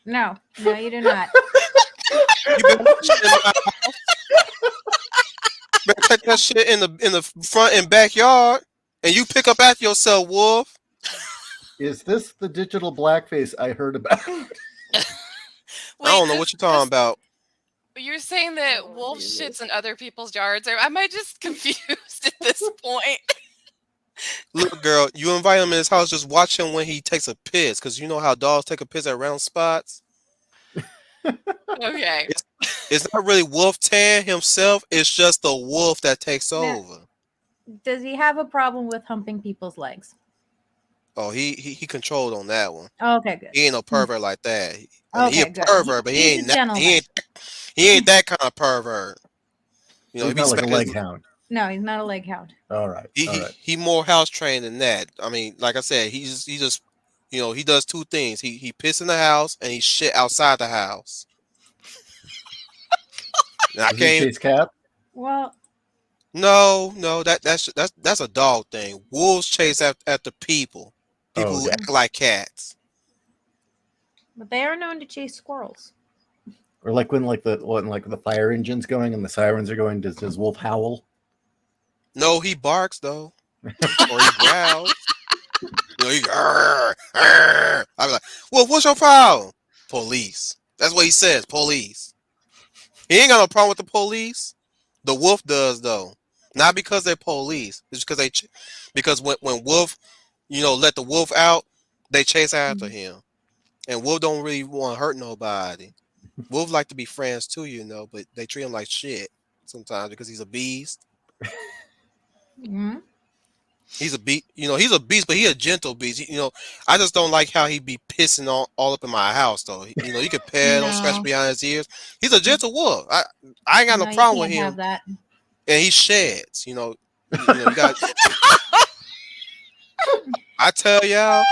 No, you do not. You better not shit in my house. Better take that shit in the front and backyard, and you pick up after yourself, Wolf. Is this the digital blackface I heard about? I don't know what you're talking about. You're saying that Oh, wolf Jesus. shits in other people's yards, or am I just confused at this point? Look, girl, you invite him in his house, just watch him when he takes a piss, because you know how dogs take a piss at round spots. Okay. It's not really Wolf Tan himself. It's just the wolf that takes Now- over. Does he have a problem with humping people's legs? Oh, he controlled on that one. Oh, okay, good. He ain't no pervert like that. I mean, he Okay, a good. pervert, but He's a gentleman. he ain't that kind of pervert. He's He be not like a smacking leg his, hound. No, he's not a leg hound. All right. He more house trained than that. I mean, like I said, he just he does two things. He piss in the house and he shit outside the house. And I Does he can't. chase Cap? Well, No, that's a dog thing. Wolves chase after people. People who Okay. act like cats. but they are known to chase squirrels. Or like when the fire engine's going and the sirens are going, does Wolf howl? No, he barks though, or he growls. He "Arr, arr." I'm like, well, what's your problem? Police. That's what he says. Police. He ain't got no problem with the police. The wolf does though. Not because they're police. It's because because when wolf, let the wolf out, they chase after him. And wolf don't really want to hurt nobody. Wolf like to be friends too, but they treat him like shit sometimes because he's a beast. Mm-hmm. He's a beast, he's a beast, but he a gentle beast. I just don't like how he be pissing all up in my house though. He could pet him, scratch No. behind his ears. He's a gentle wolf. I ain't got no you problem with can't him. have that. And he sheds, you got. I tell y'all,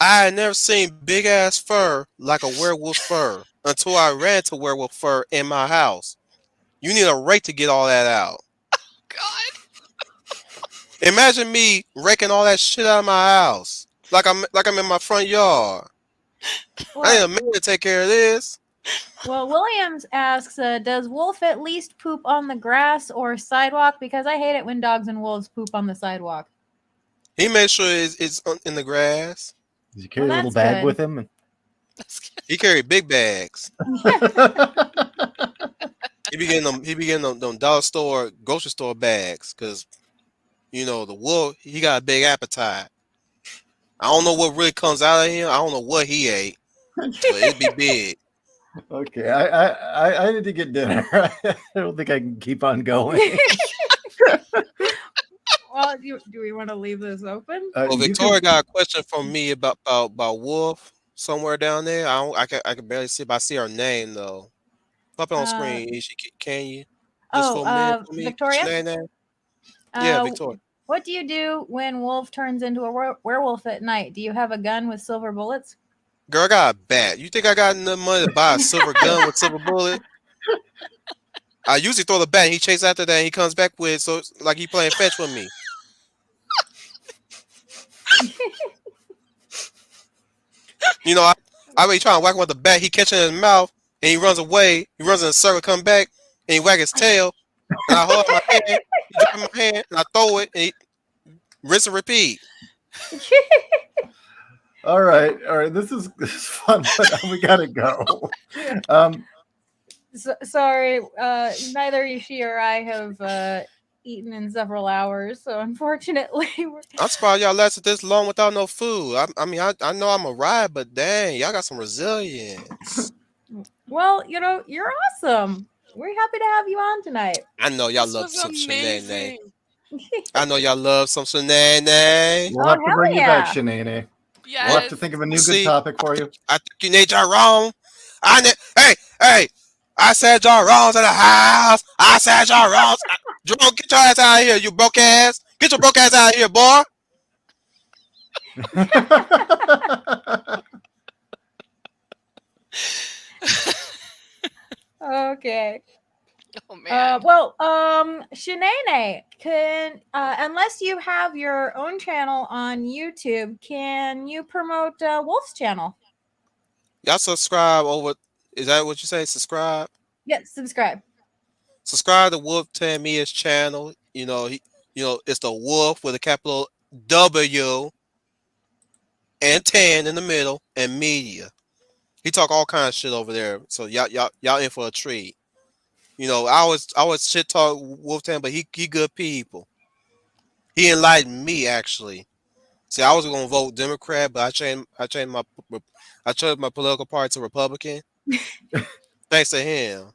I had never seen big ass fur like a werewolf fur until I ran to werewolf fur in my house. You need a rake to get all that out. God. Imagine me raking all that shit out of my house, like I'm in my front yard. I need a man to take care of this. Well, Williams asks, does Wolf at least poop on the grass or sidewalk? Because I hate it when dogs and wolves poop on the sidewalk. He made sure it's in the grass. Does he carry a little that's bag good. with him? He carried big bags. He be getting them dollar store, grocery store bags, because the wolf, he got a big appetite. I don't know what really comes out of him. I don't know what he ate, but it'd be big. Okay, I need to get dinner. I don't think I can keep on going. Well, do we want to leave this open? Well, Victoria got a question from me about Wolf somewhere down there. I can barely see, but I see her name though. Pop it on screen. Can you? Just for a minute for me, Victoria? what's your name? Yeah, Victoria. What do you do when Wolf turns into a werewolf at night? Do you have a gun with silver bullets? Girl, I got a bat. You think I got enough money to buy a silver gun with silver bullet? I usually throw the bat and he chases after that and he comes back with, so it's like he playing fetch with me. I be trying to whack him with the bat. He catch it in his mouth and he runs away. He runs in a circle, come back, and he whack his tail. And I hold up my hand, he drop my hand, and I throw it, and he rinse and repeat. All right. This is fun, but we gotta go. Sorry, neither she or I have eaten in several hours, so unfortunately, I'm surprised y'all lasted this long without no food. I know I'm a ride, but dang, y'all got some resilience. Well, you're awesome. We're happy to have you on tonight. I know y'all love some shenanigans. I know y'all love some shenanigans. We'll have to bring you back, Shanae. Yes. We'll have to think of a new good topic for you. I think you need y'all wrong. Hey! I said y'all wrongs in the house. I said y'all wrongs. Jerome, get your ass out of here, you broke ass. Get your broke ass out of here, boy. Okay. Oh man. Shanae, can unless you have your own channel on YouTube, can you promote Wolf's channel? Y'all subscribe over. Is that what you say? Subscribe. Yes, subscribe. Subscribe to Wolf 10 Media's channel. It's the Wolf with a capital W and 10 in the middle and Media. He talk all kinds of shit over there. So y'all in for a treat. I always shit talk Wolf 10, but he good people. He enlightened me actually. See, I was gonna vote Democrat, but I changed my political party to Republican. Thanks to him.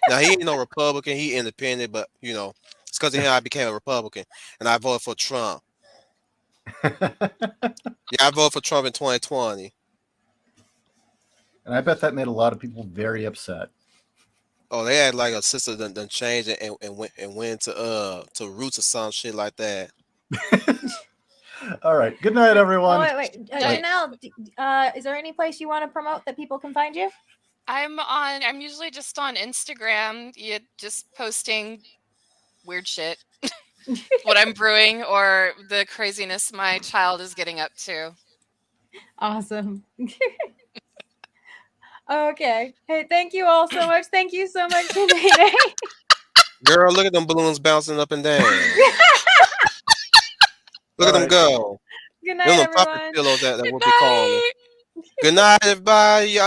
Now he ain't no Republican, he independent, but it's because of him I became a Republican and I voted for Trump. Yeah, I voted for Trump in 2020. And I bet that made a lot of people very upset. Oh, they had like a sister done changed it and went to Roots or some shit like that. All right. Good night, Oh, everyone. wait. Night. Janelle, is there any place you want to promote that people can find you? I'm usually just on Instagram, just posting weird shit. What I'm brewing or the craziness my child is getting up to. Awesome. Okay. Hey, thank you all so much. Thank you so much, Shanae. Girl, look at them balloons bouncing up and down. Look All at them right. go. Good Them night, puppet everyone. pillows that Good would be calling me. night. Good night, everybody. Y'all